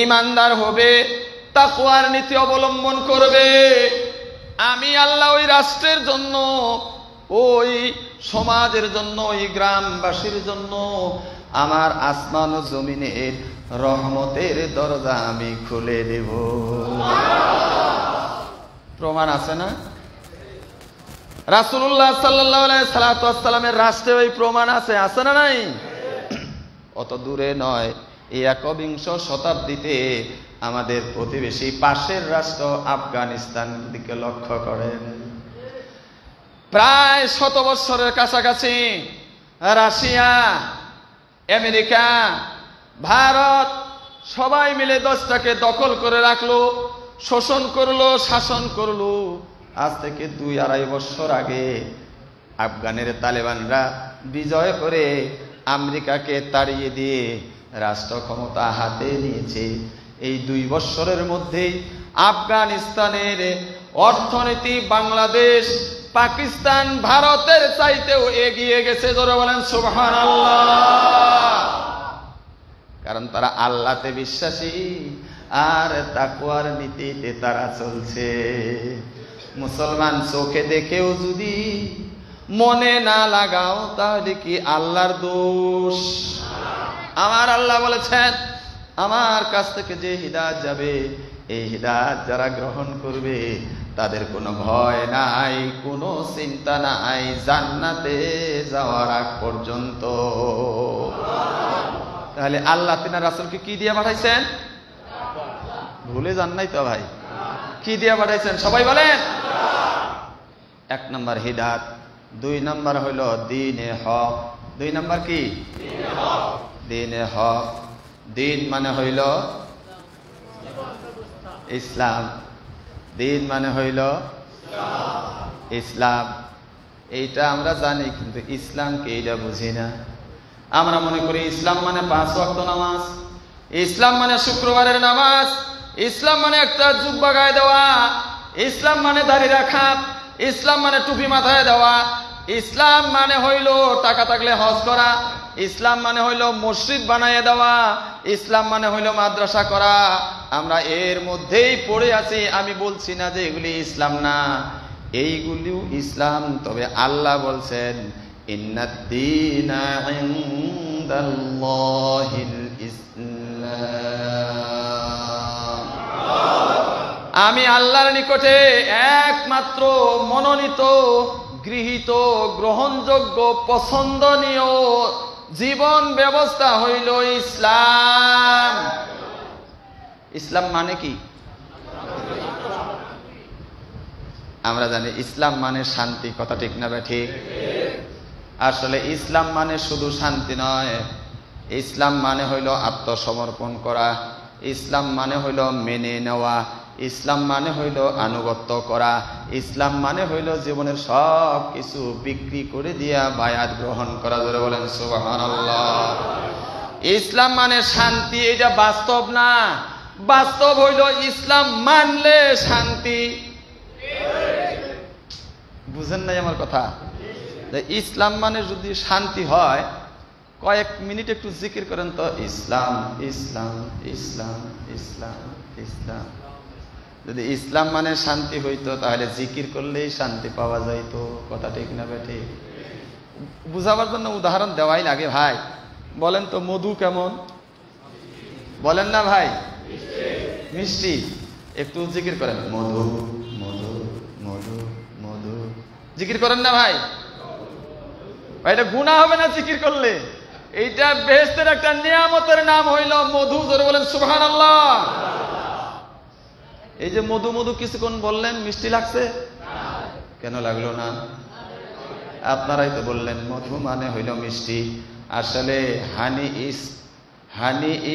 ঈমানদার হবে, তাকওয়ার নীতি অবলম্বন করবে, আমি আল্লাহ ওই রাষ্ট্রের জন্য, ওই সমাজের জন্য, ওই গ্রামবাসীর জন্য আমার আসমান ও জমিনের রহমতের দরজা আমি খুলে দেব। প্রমাণ আছে না? রাসূলুল্লাহ সাল্লাল্লাহু আলাইহি সাল্লামের রাষ্ট্রে ওই প্রমাণ আছে, আছে না নাই? অত দূরে নয়, এই একবিংশ শতাব্দীতে আমাদের প্রতিবেশী পাশের রাষ্ট্র আফগানিস্তান দিকে লক্ষ্য করেন। প্রায় 100 বছরের কাছাকাছি রাশিয়া, আমেরিকা, ভারত সবাই মিলে দেশটাকে দখল করে রাখলো, শোষণ করলো, শাসন করলো। আজ থেকে 2-2.5 বছর আগে আফগানের তালেবানরা বিজয় করে আমেরিকাকে তাড়িয়ে দিয়ে রাষ্ট্র ক্ষমতা হাতে নিয়েছে। এই 2 বছরের মধ্যেই আফগানিস্তানের অর্থনীতি বাংলাদেশ, পাকিস্তান, ভারতের চাইতেও এগিয়ে গেছে। জোরে বলেন সুবহানাল্লাহ। কারণ তারা আল্লাহতে বিশ্বাসী আর তাকওয়ার নীতিতে তারা চলছে। মুসলমান চোখে দেখেও যদি মনে না লাগাও তাহলে কি আল্লাহর দোষ? আমার আল্লাহ বলেছেন, আমার কাছ থেকে যে হিদায়াত যাবে, এই হিদায়াত যারা গ্রহণ করবে তাদের কোনো ভয় নাই, কোনো চিন্তা নাই জান্নাতে যাওয়ার আগ পর্যন্ত। তাহলে আল্লাহ তিনার রাসূলকে কি দিয়ে পাঠাইছেন? ভুলে যান নাই তো ভাই? কি দিয়ে পাঠাইছেন সবাই বলেন? 1 নম্বর হিদায়াত, 2 নম্বর হইল দ্বীনে হক। 2 নম্বর কি? দ্বীনে হক। দ্বীন মানে হইল ইসলাম। দ্বীন মানে হইল ইসলাম। এইটা আমরা জানি, কিন্তু ইসলামকে এইটা বুঝি না। আমরা মনে করি ইসলাম মানে 5 ওয়াক্ত নামাজ, ইসলাম মানে শুক্রবারের নামাজ, ইসলাম মানে একটা জুব্বা গায়ে দেওয়া, ইসলাম মানে দাড়ি রাখা, ইসলাম মানে টুপি মাথায় দেওয়া, ইসলাম মানে হইল টাকা থাকলে হজ করা, ইসলাম মানে হইল মসজিদ বানায় দেওয়া, ইসলাম মানে হইল মাদ্রাসা করা। আমরা এর মধ্যেই পড়ে আছি। আমি বলছি না যে এগুলি ইসলাম না, এইগুলিও ইসলাম। তবে আল্লাহ বলছেন ইন্নাদ-দীনা ইনদাল্লাহিল ইসলাম। আমি আল্লাহর নিকটে একমাত্র মনোনীত, গৃহীত, গ্রহণযোগ্য, পছন্দনীয় জীবন ব্যবস্থা হইল ইসলাম। ইসলাম মানে কি? আমরা জানি ইসলাম মানে শান্তি। কথা ঠিক না ঠিক? আসলে ইসলাম মানে শুধু শান্তি নয়, ইসলাম মানে হইল আত্মসমর্পণ করা, ইসলাম মানে হইল মেনে নেওয়া, ইসলাম মানে হইল আনুগত্য করা, ইসলাম মানে হইল জীবনের সব কিছু বিক্রি করে দিয়া বায়াত গ্রহণ করা। জোরে বলেন সুবহানাল্লাহ। ইসলাম মানে শান্তি, এটা বাস্তব না। বাস্তব হইল ইসলাম মানলে শান্তি। বুঝেন নাই আমার কথা? ইসলাম মানে যদি শান্তি হয়, কয়েক মিনিট একটু জিকির করেন তো, ইসলাম ইসলাম ইসলাম ইসলাম ইসলাম। যদি ইসলাম মানে শান্তি হইতো তাহলে জিকির করলেই শান্তি পাওয়া যাইতো। কথা ঠিক না বেঠিক? বুঝাবার জন্য উদাহরণ দেওয়াই লাগে ভাই। বলেন তো মধু কেমন? বলেন না ভাই? মিষ্টি। একটু জিকির করেন, মধু মধু মধু মধু। জিকির করেন না ভাই? এটা গুনাহ হবে না জিকির করলে? এইটা বেহেশতের একটা নিয়ামতের নাম হইল মধু। জোরে বলেন সুবহানাল্লাহ। এই যে মধু মধু কিছুক্ষণ বললেন, মিষ্টি লাগছে? কেন লাগলো না? আপনারাই তো বললেন মধু মানে হইল মিষ্টি। আসলে হানি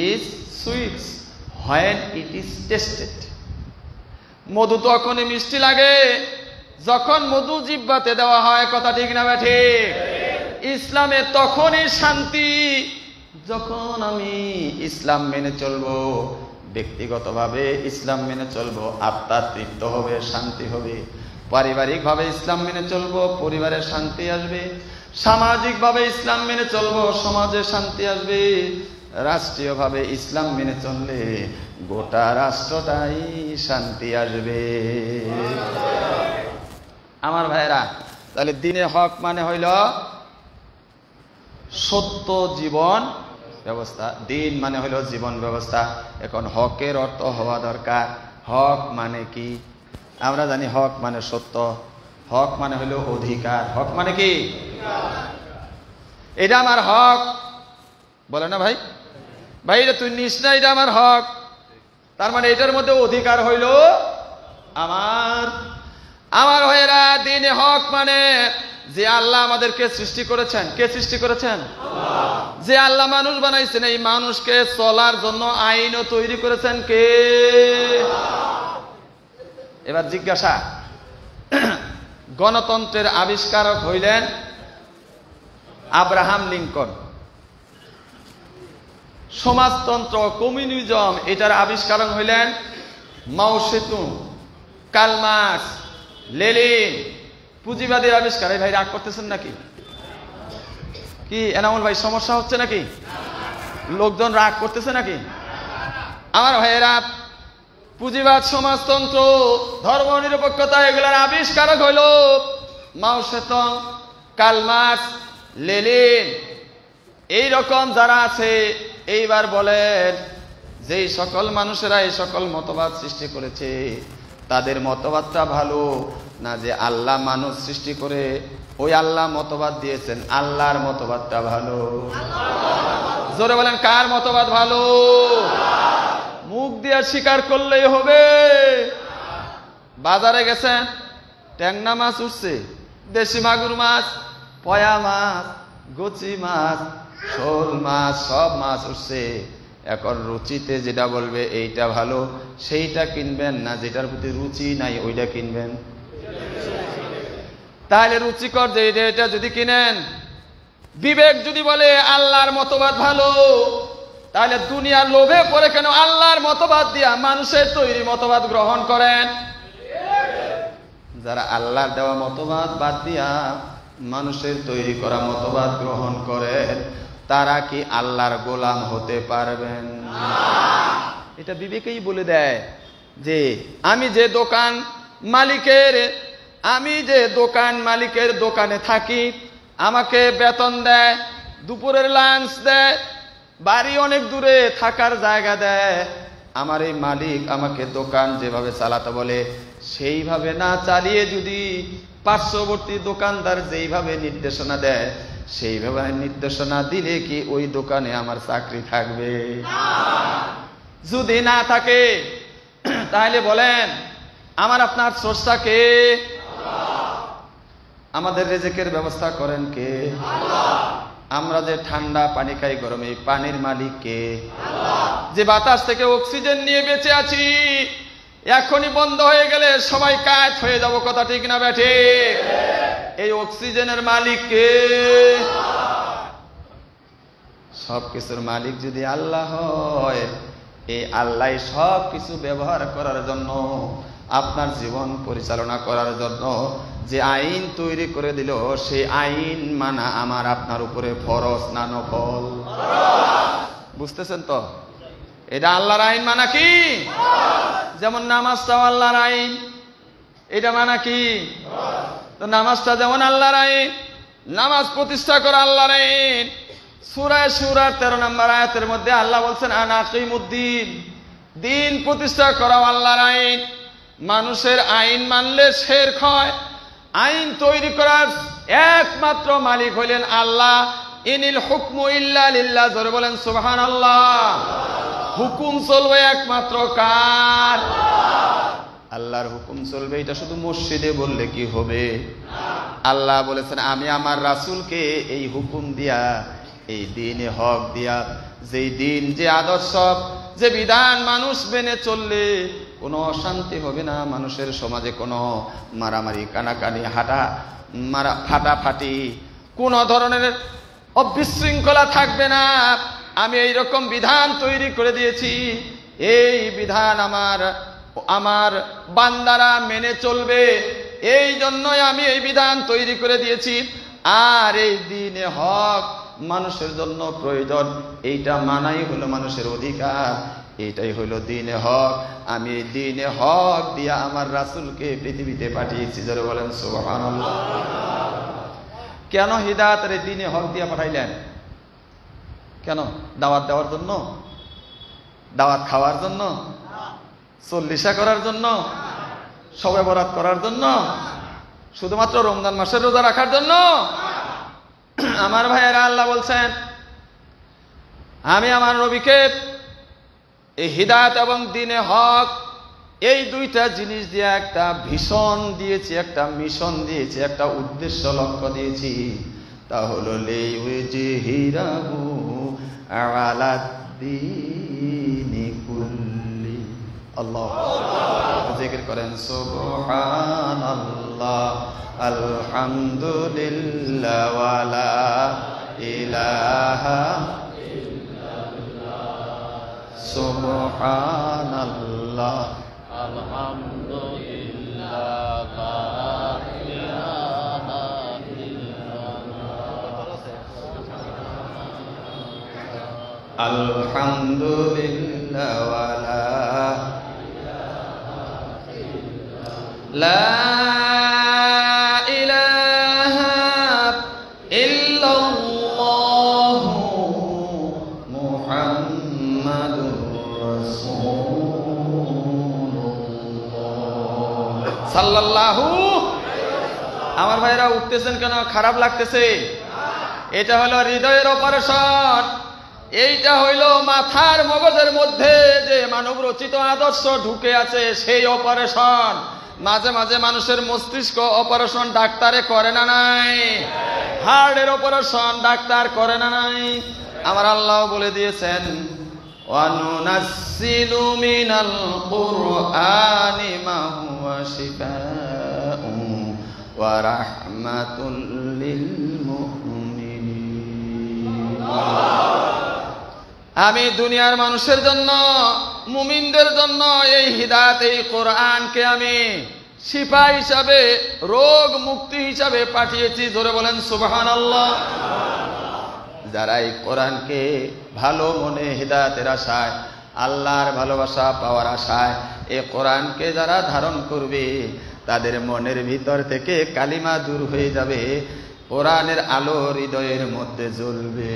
is sweet when it is tasted। মধু তখনই মিষ্টি লাগে যখন মধু জিহ্বাতে দেওয়া হয়। কথা ঠিক না ঠিক? ইসলামে তখনই শান্তি যখন আমি ইসলাম মেনে চলবো, ব্যক্তিগতভাবে ইসলাম মেনে চলবো, আত্মা তৃপ্ত হবে, শান্তি হবে। পারিবারিকভাবে ইসলাম মেনে চলবো, পরিবারে শান্তি আসবে। সামাজিকভাবে ইসলাম মেনে চলবো, সমাজে শান্তি আসবে। রাষ্ট্রীয়ভাবে ইসলাম মেনে চললে গোটা রাষ্ট্রটাই শান্তি আসবে। আমার ভাইরা, তাহলে দ্বীনে হক মানে হইল সত্য জীবন ব্যবস্থা। দ্বীন মানে হইল জীবন ব্যবস্থা। এখন হকের অর্থ হওয়া দরকার। হক মানে কি? আমরা জানি হক মানে সত্য, হক মানে হইল অধিকার। হক মানে কি? এটা আমার হক বলে না ভাই? ভাই এটা তুই নিস না, এটা আমার হক। তার মানে এটার মধ্যে অধিকার হইল আমার। আমার ভাইয়েরা, দ্বীনে হক মানে যে আল্লাহ আমাদেরকে সৃষ্টি করেছেন। কে সৃষ্টি করেছেন? যে আল্লাহ মানুষ বানাইছেন, এই মানুষকে চলার জন্য আইনও তৈরি করেছেন কে? এবার জিজ্ঞাসা, গণতন্ত্রের আবিষ্কারক হইলেন আব্রাহাম লিঙ্কন। সমাজতন্ত্র, কমিউনিজম, এটার আবিষ্কারক হইলেন মাও সেতুং। কার্ল মার্কস, লেনিন, পুঁজিবাদের আবিষ্কার। ভাই রাগ করতেছেন নাকি? কি এনামুল ভাই সমস্যা হচ্ছে নাকি? লোকজন রাগ করতেছে নাকি? আমার ভাইয়েরা, পুঁজিবাদ, সমাজতন্ত্র, ধর্ম নিরপেক্ষতা এগুলার আবিষ্কারক হইল মাও সেতুং, কার্ল মার্কস, লেনিন। এই রকম যারা আছে, এইবার বলেন যেই সকল মানুষেরা এই সকল মতবাদ সৃষ্টি করেছে, তাদের মতবাদটা ভালো না যে আল্লাহ মানুষ সৃষ্টি করে ওই আল্লাহ মতবাদ দিয়েছেন, আল্লাহর মতবাদটা ভালো? জোরে বলেন, কার মতবাদ ভালো? মুখ দিয়ে স্বীকার করলেই হবে। বাজারে গেছেন, ট্যাংনা মাছ উঠছে, দেশি মাগুর মাছ, পয়া মাছ, গচি মাছ, শোল মাছ, সব মাছ উঠছে। এখন রুচিতে যেটা বলবে এইটা ভালো, সেইটা কিনবেন না যেটার প্রতি রুচি নাই ওইটা কিনবেন? তাহলে রুচিকর যে এটা যদি কিনেন, বিবেক যদি বলে আল্লাহর মতবাদ ভালো, তাহলে দুনিয়ার লোভে পড়ে কেন আল্লাহর মতবাদ দিয়া মানুষের তৈরি মতবাদ গ্রহণ করেন? যারা আল্লাহর দেওয়া মতবাদ বাদ দিয়া মানুষের তৈরি করা মতবাদ গ্রহণ করেন, তারা কি আল্লাহর গোলাম হতে পারবেন? এটা বিবেকেই বলে দেয় যে আমি যে দোকান মালিকের দোকানে থাকি, আমাকে বেতন দেয়, দুপুরের লাঞ্চ দেয়, বাড়ি অনেক দূরে, থাকার জায়গা দেয়, আমার এই মালিক আমাকে দোকান যেভাবে চালাতে বলে সেইভাবে না চালিয়ে যদি পার্শ্ববর্তী দোকানদার যেইভাবে নির্দেশনা দেয় সেইভাবে নির্দেশনা দিলে কি ওই দোকানে আমার চাকরি থাকবে? যদি না থাকে তাহলে বলেন আমার আপনার স্রষ্টা কে? আমাদের রিজিকের ব্যবস্থা করেন কে? আমরা যে ঠান্ডা পানি খাই গরমে, পানির মালিক কে? যে বাতাস থেকে অক্সিজেন নিয়ে বেঁচে আছি, এখনই বন্ধ হয়ে গেলে সবাই কাজ হয়ে যাব, কথা ঠিক না বেঠে? এই অক্সিজেনের মালিক কে? সবকিছুর মালিক যদি আল্লাহ হয়, এই আল্লাহ সব কিছু ব্যবহার করার জন্য, আপনার জীবন পরিচালনা করার জন্য যে আইন তৈরি করে দিল, সেই আইন মানা আমার আপনার উপরে ফরজ না নফল? বুঝতেছেন তো? এটা আল্লাহর আইন মানা কি? যেমন নামাজটাও আল্লাহর আইন, এটা মানা কি? তো নামাজটা যেমন আল্লাহর আইন, নামাজ প্রতিষ্ঠা করা আল্লাহর আইন। সূরা শুরার 13 নম্বর আয়াতের মধ্যে আল্লাহ বলছেন আনা আকিমুদ্দিন, দিন প্রতিষ্ঠা করাও আল্লাহর আইন। মানুষের আইন মানলে শিরক হয়। আইন তৈরি করার একমাত্র মালিক হইলেন আল্লাহ। ইনিল হুকমু ইল্লা লিল্লাহ, জোরে বলেন সুবহানাল্লাহ। হুকুম চলবে একমাত্র কার? আল্লাহর হুকুম চলবে। এটা শুধু মসজিদে বললে কি হবে? আল্লাহ বলেছেন আমি আমার রাসূলকে এই হুকুম দিয়া, এই দ্বীনে হক দিয়া, যেই দিন, যে আদর্শ, যে বিধান মানুষ মেনে চললে কোনো অশান্তি হবে না, মানুষের সমাজে কোনো মারামারি, কানাকানি, ফাটাফাটি, কোন ধরনের অবিশৃঙ্খলা থাকবে না। আমি এই রকম বিধান তৈরি করে দিয়েছি, এই বিধান আমার বান্দারা মেনে চলবে, এই জন্যই আমি এই বিধান তৈরি করে দিয়েছি। আর এই দ্বীনে হক মানুষের জন্য প্রয়োজন, এইটা মানাই হলো মানুষের অধিকার, এইটাই হলো দ্বীনে হক। আমি এই দ্বীনে হক দিয়া আমার রাসূলকে পৃথিবীতে পাঠিয়েছি, যারা বলেন সুবহানাল্লাহ। কেন হিদায়াতের এই দ্বীনে হক দিয়া পাঠাইলেন? কেন? দাওয়াত দেওয়ার জন্য? দাওয়াত খাওয়ার জন্য? চল্লিশা করার জন্য? শবে বরাত করার জন্য? শুধুমাত্র রমজান মাসের রোজা রাখার জন্য? আমার ভাইয়েরা, আল্লাহ বলছেন আমি আমার নবীকে এই হিদায়াত এবং দ্বীনে হক, এই দুইটা জিনিস দিয়ে একটা ভিশন দিয়েছি, একটা মিশন দিয়েছি, একটা উদ্দেশ্য লক্ষ্য দিয়েছি। তা হলো লিইউজহিরাহু আলাদ-দীনি কুল্লি। আল্লাহ জিকির করেন সুবহানাল্লাহ, আলহামদুলিল্লাহ, ওয়ালা ইলাহা ইল্লাল্লাহ, সুবহানাল্লাহ, আলহামদুলিল্লাহ। আলহামদুলিল্লাহ ওয়ালা লা ইলাহা ইল্লাল্লাহু মুহাম্মাদুর রাসূলুল্লাহ সাল্লাল্লাহু। আমার ভাইরা উঠতেছেন কেন? খারাপ লাগতেছে? এটা হলো হৃদয়ের অপারেশন। এইটা হইল মাথার মগজের মধ্যে যে মানব রচিত আদর্শ ঢুকে আছে সেই অপারেশন। মাঝে মাঝে মানুষের মস্তিষ্ক অপারেশন ডাক্তারে করে না নাই? হার্টের অপারেশন ডাক্তার করে না নাই? আমার আল্লাহ বলে দিয়েছেন ওয়ানুনাজ্জিলু মিনাল কুরআনি মা হুয়া শিফাউন ওয়া রাহমাতুল লিল মুমিনিন। আমি দুনিয়ার মানুষের জন্য, মুমিনদের জন্য এই হিদায়াত, এই কোরআনকে আমি শিফা হিসাবে, রোগ মুক্তি হিসাবে পাঠিয়েছি। জোরে বলেন সুবহানাল্লাহ। যারা এই কোরআনকে ভালো মনে হিদায়াতের আশায়, আল্লাহর ভালোবাসা পাওয়ার আশায় এই কোরআনকে যারা ধারণ করবে, তাদের মনের ভিতর থেকে কালিমা দূর হয়ে যাবে, কোরআনের আলো হৃদয়ের মধ্যে জ্বলবে।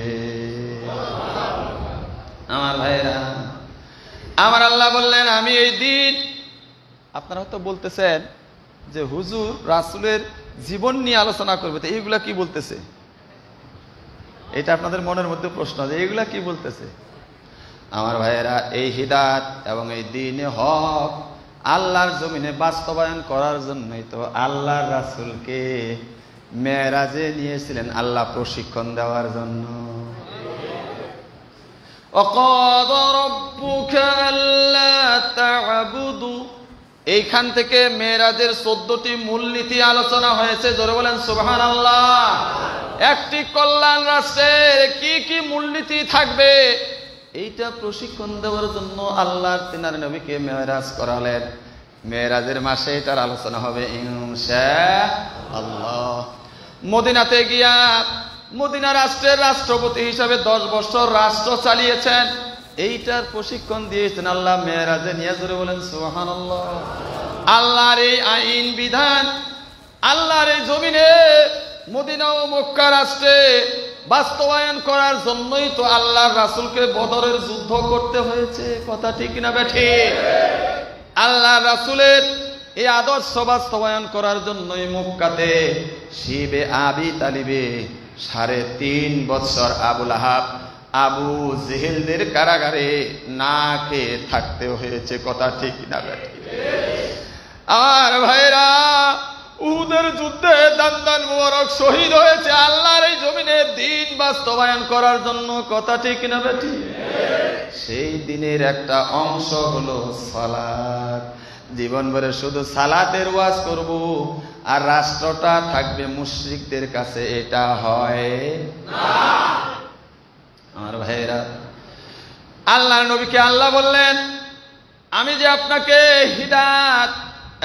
আমার ভাইরা, আমার আল্লাহ বললেন আমি এই দিন, আপনারা হয়তো বলতেছেন যে হুজুর রাসূলের জীবন নিয়ে আলোচনা করবে, তো এইগুলা কি বলতেছে? এটা আপনাদের মনের মধ্যে প্রশ্ন যে এইগুলা কি বলতেছে? আমার ভাইয়েরা, এই হিদায়াত এবং এই দ্বীনে হক আল্লাহর জমিনে বাস্তবায়ন করার জন্যই তো আল্লাহর রাসূলকে মেরাজে নিয়েছিলেন, আল্লাহ প্রশিক্ষণ দেওয়ার জন্য। وَقَضَى رَبُّكَ أَلَّا تَعْبُدُوا, এইখান থেকে মেরাজের 14টি মূলনীতি আলোচনা হয়েছে। জোরে বলেন সুবহানাল্লাহ। একটি কল্যাণ রাষ্ট্রের কি কি মূলনীতি থাকবে এইটা প্রশিক্ষণ দেওয়ার জন্য আল্লাহর তিনার নবীকে মেরাজ করালেন। মেরাজের মাসে এটার আলোচনা হবে ইনশাআল্লাহ। মদিনাতে গিয়া, মদিনা রাষ্ট্রের রাষ্ট্রপতি হিসাবে 10 বছর রাষ্ট্র চালিয়েছেন, এইটার প্রশিক্ষণ দিয়েছেন আল্লাহ মেরাজে নিয়ে। জোরে বলেন সুবহানাল্লাহ। আল্লাহর এই আইন বিধান আল্লাহর এই জমিনে মদিনা ও মক্কা রাষ্ট্রে বাস্তবায়ন করার জন্যই তো আল্লাহর রাসূলকে বদরের যুদ্ধ করতে হয়েছে। কথা ঠিক না বেঠিক? আল্লাহর রাসূলের এই আদর্শ বাস্তবায়ন করার জন্যই মক্কাতে শিবে আবি তালিবে 3.5 বছর আবুল আহাব, আবু জেহেলদের কারাগারে না খেয়ে থাকতে হয়েছে। কথা ঠিক না বেঠিক? আর ভাইরা, উহুদের যুদ্ধে দান্দান মুবারক শহীদ হয়েছে আল্লাহর এই জমিনে দ্বীন বাস্তবায়ন করার জন্য। কথা ঠিক না বেঠিক? সেই দিনের একটা অংশ হলো সালাত। জীবন ভরে শুধু সালাতের ওয়াজ করব আর রাষ্ট্রটা থাকবে মুশরিকদের কাছে, এটা হয় না। আমার ভাইরা, আল্লাহর নবীকে আল্লাহ বললেন আমি যে আপনাকে হিদায়াত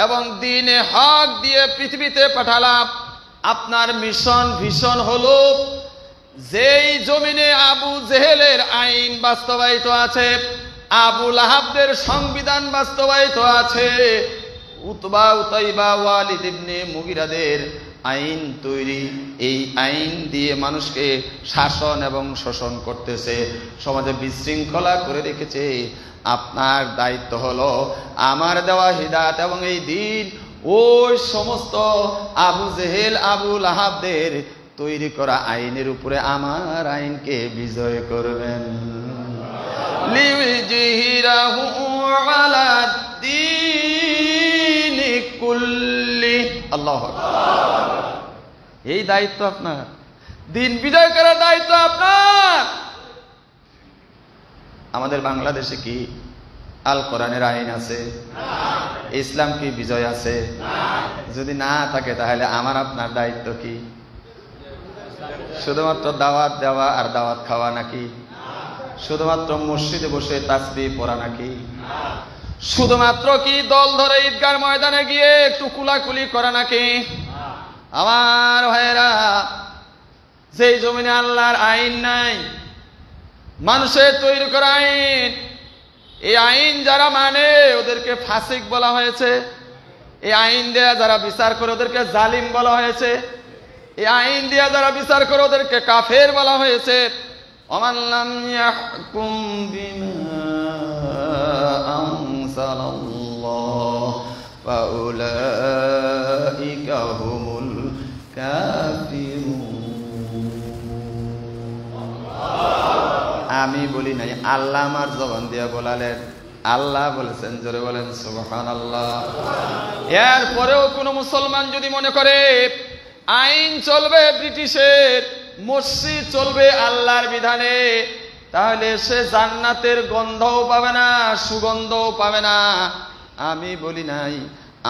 এবং দ্বীনে হক দিয়ে পৃথিবীতে পাঠালাম, আপনার মিশন ভীষণ হলো যেই জমিনে আবু জেহেলের আইন বাস্তবায়িত আছে, আবু লাহাবদের সংবিধান বাস্তবায়িত আছে, উতবা উতাইবা ওয়ালিদ ইবনে মুগিরাদের আইন তৈরি, এই আইন দিয়ে মানুষকে শাসন এবং শোষণ করতেছে, সমাজে বিশৃঙ্খলা করে রেখেছে। আপনার দায়িত্ব হলো আমার দেওয়া হিদায়াত এবং এই দ্বীন ওই সমস্ত আবু জেহেল আবু লাহাবদের তৈরি করা আইনের উপরে আমার আইনকে বিজয় করবেন। লিউজহিরাহু আলা দ্বীনি কুল্লি। আল্লাহু আকবার। এই দায়িত্ব আপনার, দ্বীন বিজয় করার দায়িত্ব আপনার। আমাদের বাংলাদেশে কি আল কোরআনের আইন আছে? ইসলাম কি বিজয় আছে? যদি না থাকে তাহলে আমার আপনার দায়িত্ব কি? শুধুমাত্র দাওয়াত দেওয়া আর দাওয়াত খাওয়া নাকি? শুধুমাত্র মসজিদে বসে তাসবিহ পড়া নাকি? শুধুমাত্র কি দল ধরে ঈদগাহ ময়দানে গিয়ে একটু কুলাকুলি করা নাকি? আমার ভাইয়েরা, যেই জমিনে আল্লাহর আইন নাই, মানুষের তৈরি করা আইন, এই আইন যারা মানে ওদেরকে ফাসিক বলা হয়েছে। এই আইন দেয়া যারা বিচার করে ওদেরকে জালিম বলা হয়েছে। এই আইন দেয়া যারা বিচার করে ওদেরকে কাফের বলা হয়েছে। ওমান লাম ইয়াহকুম বিমা আনজালাল্লাহ ফাউলাইকা হুমুল কাফিরুন। আমি বলি নাই, আল্লাহ আমার জবান দিয়ে বলালেন। আল্লাহ বলেছেন, জোরে বলেন সুবহানাল্লাহ। এরপরেও কোন মুসলমান যদি মনে করে আইন চলবে ব্রিটিশের, মসজিদ চলবে আল্লাহর বিধানে, তাহলে সে জান্নাতের গন্ধও পাবে না, সুগন্ধও পাবে না। আমি বলি নাই,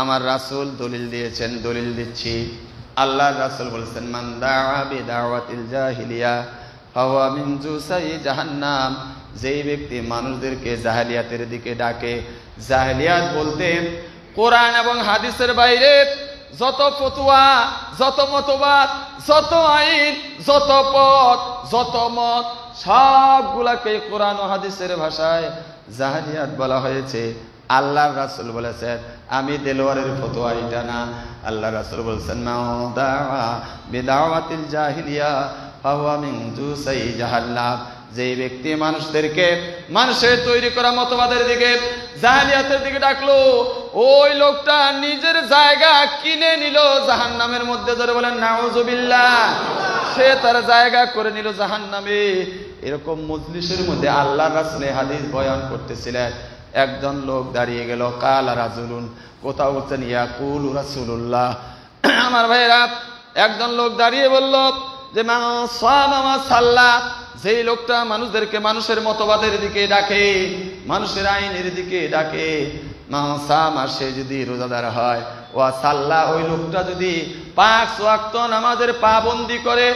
আমার রাসূল দলিল দিয়েছেন, দলিল দিচ্ছি। আল্লাহর রাসূল বলেছেন, মান দাআ বিদাওয়াতিল জাহিলিয়া ফাহুয়া মিন জুসাই জাহান্নাম। যেই ব্যক্তি মানুষদেরকে জাহেলিয়াতের দিকে ডাকে, জাহেলিয়াত বলতে কোরআন এবং হাদিসের বাইরে যত ফতোয়া, যত মতবাদ, যত আইন, যত পথ, যত মত, সবগুলাকে কোরআন ও হাদিসের ভাষায় জাহেলিয়াত বলা হয়েছে। আল্লাহর রাসূল বলেছেন, আমি দেলোয়ারের ফতোয়া এটা না। আল্লাহর রাসূল বলেছেন, মান দাআ বিদাওয়াতিল জাহিলিয়া ফাহুয়া মিন জুসাই জাহান্নাম। যেই ব্যক্তি মানুষদেরকে মানুষের তৈরি করা মতবাদের দিকে, জাহেলিয়াতের দিকে ডাকলো, ওই লোকটা নিজের জায়গা কিনে নিল জাহান্নামের মধ্যে। জোরে বলেন নাউজুবিল্লাহ। সে তার জায়গা করে নিল জাহান্নামে। এরকম মজলিসের মধ্যে আল্লাহর রাসূল হাদিস বয়ান করতেছিলেন। একজন লোক দাঁড়িয়ে গেল, কালা রাজুলুন, কোথাও বলছেন ইয়াকুলু রাসূলুল্লাহ। আমার ভাইরা, একজন লোক দাঁড়িয়ে বলল যে মান সামা ওয়া সাল্লা। যেই লোকটা মানুষদেরকে মানুষের মতবাদের দিকে ডাকে, মানুষের আইনের দিকে ডাকে, মান সামা, সে যদি রোজাদার হয়, ওয়া সাল্লা, ওই লোকটা যদি 5 ওয়াক্ত নামাজের পাবন্দি করে।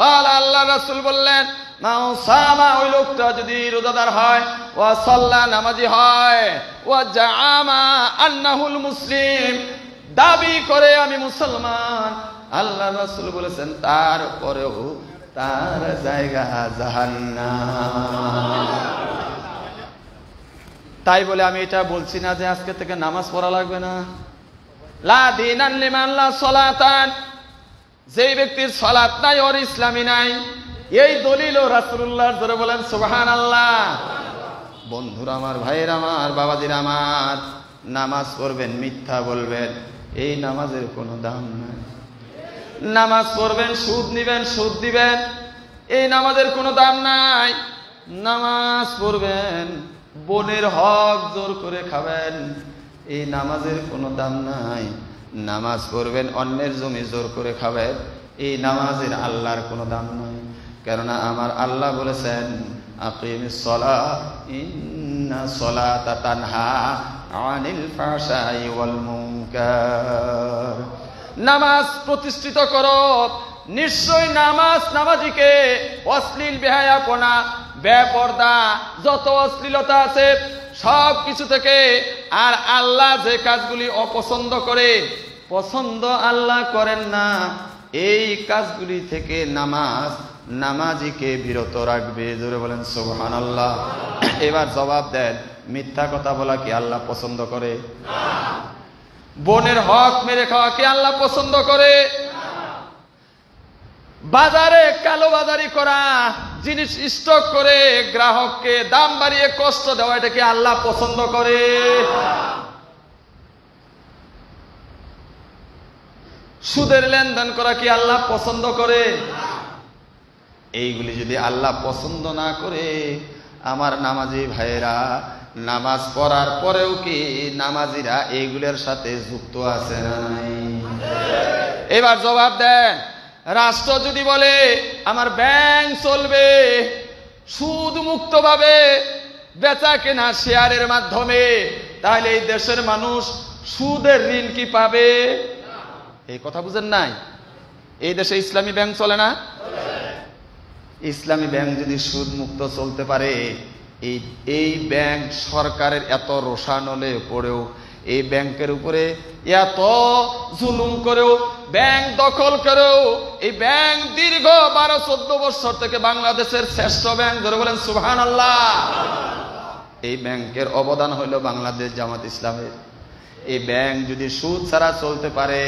কাল আল্লাহ রাসূল বললেন, মান সামা, ওই লোকটা যদি রোজাদার হয়, ওয়া সাল্লা, নামাজি হয়, ওয়া জাআমা আন্নাহুল মুসলিম, দাবি করে আমি মুসলমান। আল্লাহ রাসূল বলেছেন, তারপরেও তার জায়গা জাহান্নাম। তাই বলে আমি এটা বলছি না যে আজকে থেকে নামাজ পড়া লাগবে না। লা দীনান লিমান লা সালাতান, যেই ব্যক্তির সালাত নাই ওর ইসলামই নাই। এই দলিলও রাসূলুল্লাহর। জোরে বলেন সুবহানাল্লাহ। বন্ধুরা আমার, ভাইয়ের আমার, বাবাজির আমার, নামাজ পড়বেন, মিথ্যা বলবেন, এই নামাজের কোনো দাম নাই। নামাজ পড়বেন, সুদ নিবেন, সুদ দিবেন, এই নামাজের কোনো দাম নাই। নামাজ পড়বেন, বোনের হক জোর করে খাবেন, এই নামাজের কোনো দাম নাই। নামাজ পড়বেন, অন্যের জমি জোর করে খাবেন, এই নামাজের আল্লাহর কোনো দাম নাই। কেননা আমার আল্লাহ বলেছেন, আকিমিস সালাহ ইন্না সালাতা তানহা আনিল ফাহশাই ওয়াল মুনকার। নামাজ প্রতিষ্ঠিত করো, নিশ্চয় নামাজ নামাজিকে অশ্লীল বেহায়াপনা, বেপরদা, যত অশ্লীলতা আছে সব কিছু থেকে, আর আল্লাহ যে কাজগুলি অপছন্দ করে, পছন্দ আল্লাহ করেন না, এই কাজগুলি থেকে নামাজ নামাজিকে বিরত রাখবে। জোরে বলেন সুবহানাল্লাহ। এবার জবাব দেন, মিথ্যা কথা বলা কি আল্লাহ পছন্দ করে? বোনের হক মেরে খাওয়া কি আল্লাহ পছন্দ করে? বাজারে কালো বাজারি করা, জিনিস স্টক করে গ্রাহককে দাম বাড়িয়ে কষ্ট দেওয়া, এটা কি আল্লাহ পছন্দ করে? সুদের লেনদেন করা কি আল্লাহ পছন্দ করে? এইগুলি যদি আল্লাহ পছন্দ না করে, আমার নামাজি ভাইয়েরা, নামাজ পড়ার পরেও কি নামাজিরা এইগুলোর সাথে যুক্ত আছে না নাই? এবার জবাব দেন, রাষ্ট্র যদি বলে আমার ব্যাংক চলবে সুদ মুক্ত ভাবে, বেচা কেনা শেয়ারের মাধ্যমে, তাহলে এই দেশের মানুষ সুদের ঋণ কি পাবে? এই কথা বুঝেন নাই? এই দেশে ইসলামী ব্যাংক চলে না? ইসলামী ব্যাংক যদি সুদ মুক্ত চলতে পারে, এই ব্যাংক সরকারের এত রোষানলে পড়েও এই ব্যাংকের উপরে এত জুলুম করেও, ব্যাংক দখল করেও, এই ব্যাংক দীর্ঘ 12-14 বছর থেকে বাংলাদেশের শ্রেষ্ঠ ব্যাংক, ধরে বলেন সুবহানাল্লাহ। এই ব্যাংকের অবদান হইল বাংলাদেশ জামাত ইসলামের। এই ব্যাংক যদি সুদ ছাড়া চলতে পারে,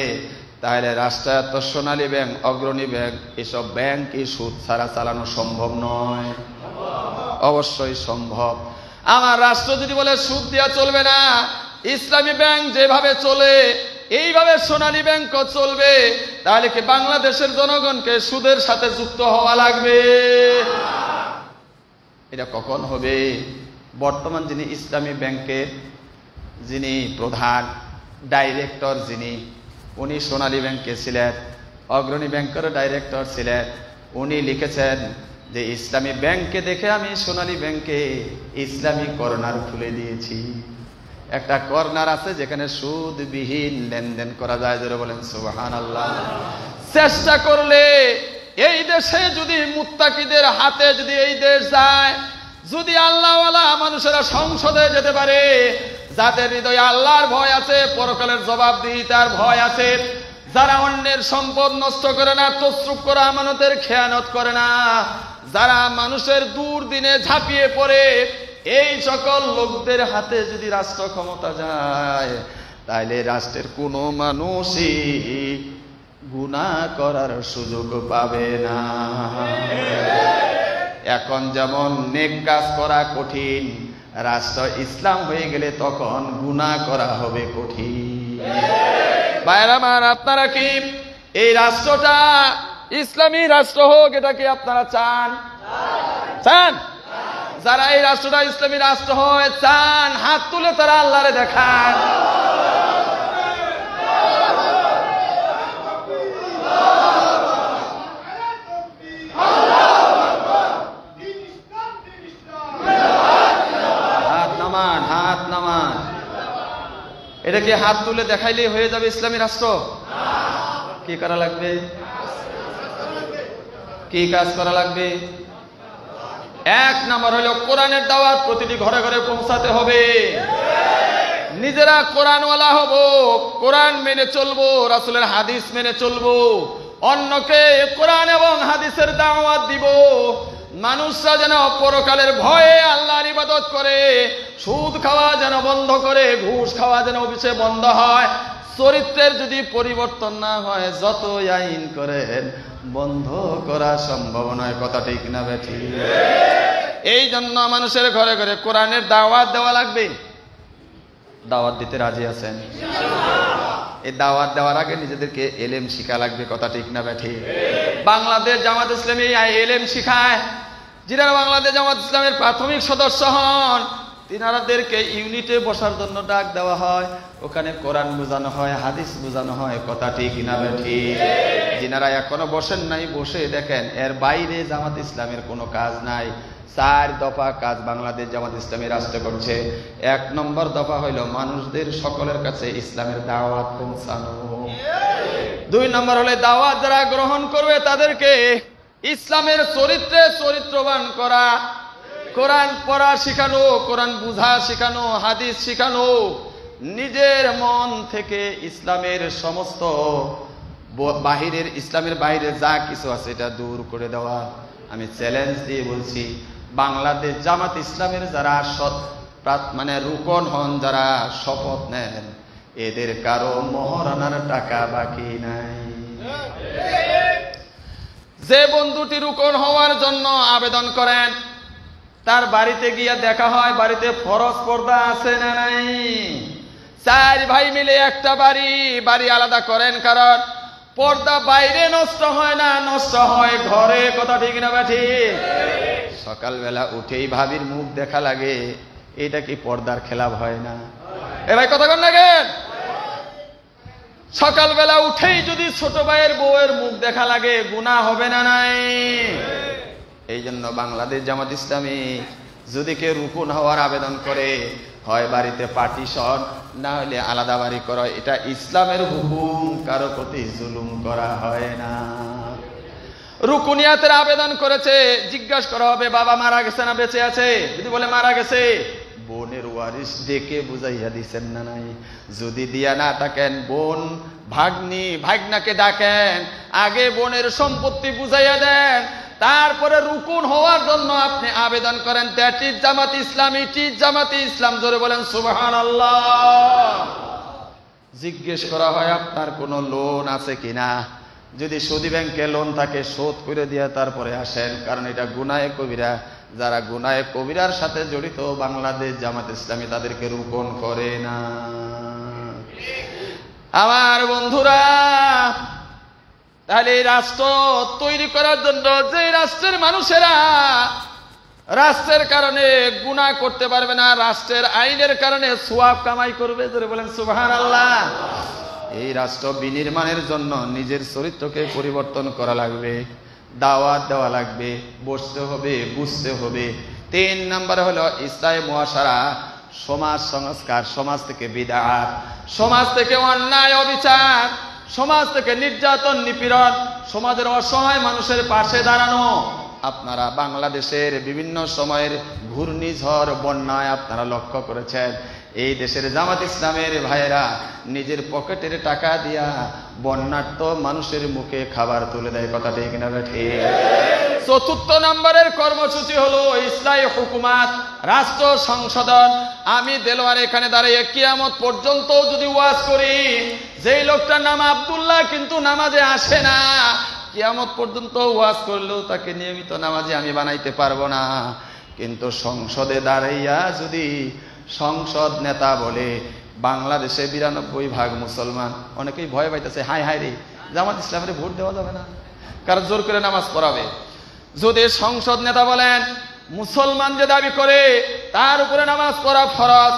তাহলে রাষ্ট্রায়ত্ত সোনালী ব্যাংক, অগ্রণী ব্যাংক, এসব ব্যাংকই সুদ ছাড়া চালানো সম্ভব নয়। অবশ্যই সম্ভব। আমার রাষ্ট্র যদি বলে সুদ দেওয়া চলবে না, ইসলামী ব্যাংক যেভাবে চলে এইভাবে সোনালী ব্যাংকও চলবে, তাহলে কি বাংলাদেশের জনগণকে সুদের সাথে যুক্ত হওয়া লাগবে? এটা কখন হবে? বর্তমান যিনি ইসলামী ব্যাংকের যিনি প্রধান ডাইরেক্টর, উনি সোনালী ব্যাংকে ছিলেন, অগ্রণী ব্যাংকের ডাইরেক্টর ছিলেন। উনি লিখেছেন যে ইসলামী ব্যাংকে দেখে আমি সোনালী ব্যাংকে ইসলামী কর্নার খুলে দিয়েছি। একটা কর্নার আছে যেখানে সুদবিহীন লেনদেন করা যায়, ধরে বলেন সুবহানাল্লাহ। চেষ্টা করলে এই দেশে যদি মুত্তাকিদের হাতে যদি এই দেশ যায়, যদি আল্লাহওয়ালা মানুষেরা সংসদে যেতে পারে, যাদের হৃদয়ে আল্লাহর ভয় আছে, পরকালের জবাবদিহিতার ভয় আছে, যারা অন্যের সম্পদ নষ্ট করে না, তসরুফ করা আমানতের খেয়ানত করে না, যারা মানুষের দুর্দিনে ঝাঁপিয়ে পড়ে, এই সকল লোকদের হাতে যদি রাষ্ট্র ক্ষমতা যায়, তাহলে রাষ্ট্রের কোনো মানুষই গুনাহ করার সুযোগ পাবে না। এখন যেমন নেক কাজ করা কঠিন, রাষ্ট্র ইসলাম হয়ে গেলে তখন গুনাহ করা হবে কঠিন। ভাইরা আমার, আপনারা কি এই রাষ্ট্রটা ইসলামী রাষ্ট্র হোক, এটা কি আপনারা চান? চান? যারা এই রাষ্ট্রটা ইসলামী রাষ্ট্র হয় চান, হাত তুলে তারা আল্লাহরে দেখান। হাত নামান। এটা কি হাত তুলে দেখাইলেই হয়ে যাবে ইসলামী রাষ্ট্র? কি করা লাগবে? কি কাজ করা লাগবে? এক নাম্বার হলো কোরআনের দাওয়াত প্রতিটি ঘরে ঘরে পৌঁছাতে হবে। নিজেরা কোরআনওয়ালা হব, কোরআন মেনে চলবো, রাসূলের হাদিস মেনে চলবো, অন্যকে কোরআন এবং হাদিসের দাওয়াত দিব। মানুষরা যেন পরকালের ভয়ে আল্লাহর ইবাদত করে, সুদ খাওয়া যেন বন্ধ করে, ঘুষ খাওয়া যেন অফিসে বন্ধ হয়। চরিত্রের যদি পরিবর্তন না হয়, যত আইন করেন বন্ধ করা সম্ভব নয়। কথা ঠিক না বেঠি? এই জন্য মানুষের ঘরে ঘরে কোরআনের দাওয়াত দেওয়া লাগবে। দাওয়াত দিতে রাজি আছেন? এই দাওয়াত দেওয়ার আগে নিজেদেরকে এলেম শিখা লাগবে। কথা ঠিক না বেঠি? বাংলাদেশ জামাত ইসলামী এলেম শিখায়। যারা বাংলাদেশ জামাত ইসলামের প্রাথমিক সদস্য হন, তিনারাদেরকে ইউনিটে বসার জন্য ডাক দেওয়া হয়, ওখানে কোরআন বোঝানো হয়, হাদিস বোঝানো হয়। কথা ঠিক না বেঠি? যিনারা এখনো বসেন নাই, বসে দেখেন, এর বাইরে জামাত ইসলামের কোনো কাজ নাই। 4 দফা কাজ বাংলাদেশ জামাত ইসলামী রাষ্ট্র করছে। 1 নম্বর দফা হইল মানুষদের সকলের কাছে ইসলামের দাওয়াত পৌঁছানো। 2 নম্বর হলে দাওয়াত যারা গ্রহণ করবে তাদেরকে ইসলামের চরিত্রে চরিত্রবান করা, কোরআন পড়া শিখানো, কোরআন বুঝা শিখানো, হাদিস শিখানো, নিজের মন থেকে ইসলামের সমস্ত বাহিরের, ইসলামের বাইরে যা কিছু আছে এটা দূর করে দেওয়া। আমি চ্যালেঞ্জ দিয়ে বলছি, বাংলাদেশ জামাত ইসলামের যারা মানে রুকন হন, যারা শপথ নেন, এদের কারো মহারানার টাকা বাকি নাই। যে বন্ধুটি রুকন হওয়ার জন্য আবেদন করেন, তার বাড়িতে গিয়ে দেখা হয় বাড়িতে ফরজ পর্দা আছে না নাই। 4 ভাই মিলে একটা বাড়ি আলাদা করেন, কারণ পর্দা বাইরে নষ্ট হয় না, নষ্ট হয় ঘরে। কথা ঠিক না বেঠি? সকালবেলা উঠেই ভাবির মুখ দেখা লাগে, এটা কি পর্দার খেলাপ হয় না? এ ভাই কথা কন না কেন? সকালবেলা উঠেই যদি ছোট ভাইয়ের বউয়ের মুখ দেখা লাগে, গুনাহ হবে না নাই? এই জন্য বাংলাদেশ জামাত ইসলামী যদি কেউ রুকুন হওয়ার আবেদন করে, হয় বাড়িতে পার্টিশন, না হলে আলাদা বাড়ি করা। এটা ইসলামের হুকুম, কারো প্রতি জুলুম করা হয় না। রুকুনিয়াতের আবেদন করেছে, জিজ্ঞাসা করা হবে বাবা মারা গেছে না বেঁচে আছে? যদি বলে মারা গেছে, বোনের ওয়ারিস ডেকে বুঝাইয়া দিচ্ছেন না নাই? যদি দিয়া না থাকেন, বোন ভাগ্নি ভাগনাকে ডাকেন, আগে বোনের সম্পত্তি বুঝাইয়া দেন, তারপরে রুকুন হওয়ার জন্য আপনি আবেদন করেন। That is Jamaat Islam, it is Jamaat Islam. জোরে বলেন সুবহানাল্লাহ। জিজ্ঞেস করা হয় আপনার কোনো লোন আছে কিনা, যদি সুদী ব্যাংকে লোন থাকে শোধ করে দিয়ে তারপরে আসেন, কারণ এটা গুনাহে কবিরা। যারা গুনাহে কবিরার সাথে জড়িত বাংলাদেশ জামাত ইসলামী তাদেরকে রুকন করে না। আমার বন্ধুরা, তাহলে এই রাষ্ট্র তৈরি করার জন্য যে রাষ্ট্রের মানুষেরা রাষ্ট্রের কারণে গুনাহ করতে পারবে না, রাষ্ট্রের আইনের কারণে সওয়াব কামাই করবে, ধরে বলেন সুবহানাল্লাহ। এই রাষ্ট্র বিনির্মাণের জন্য নিজের চরিত্রকে পরিবর্তন করা লাগবে, দাওয়াত দেওয়া লাগবে, বসতে হবে, বুঝতে হবে। 3 নম্বরে হলো ইসলাহি মুআশারা, সমাজ সংস্কার। সমাজ থেকে বিদআত, সমাজ থেকে অন্যায় অবিচার, সমাজ থেকে নির্যাতন নিপীড়ন, সমাজের অসহায় মানুষের পাশে দাঁড়ানো। আপনারা বাংলাদেশের বিভিন্ন সময়ের ঘূর্ণিঝড় বন্যায় আপনারা লক্ষ্য করেছেন, এই দেশের জামাত ইসলামের ভাইয়েরা নিজের পকেটের টাকা দিয়া বন্যার্ত মানুষের মুখে খাবার তুলে দেয়। কথা ঠিক না ঠিক? 4 নম্বরের কর্মসূচি হলো ইসলাহি হুকুমাত, রাষ্ট্র সংশোধন। আমি দেলোয়ার এখানে দাঁড়িয়ে কিয়ামত পর্যন্ত যদি ওয়াজ করি, যেই লোকটার নাম আব্দুল্লাহ কিন্তু নামাজে আসে না, কিয়ামত পর্যন্ত ওয়াজ করলেও তাকে নিয়মিত নামাজে আমি বানাইতে পারবো না। কিন্তু সংসদে দাঁড়াইয়া যদি সংসদ নেতা বলে বাংলাদেশে 92% মুসলমান, অনেকেই ভয় পাইতেছে, হায় হায় রে জামাত ইসলামের ভোট দেওয়া যাবে না, কারণ জোর করে নামাজ পড়াবে। যদি সংসদ নেতা বলেন মুসলমান যে দাবি করে তার উপরে নামাজ পড়া ফরজ,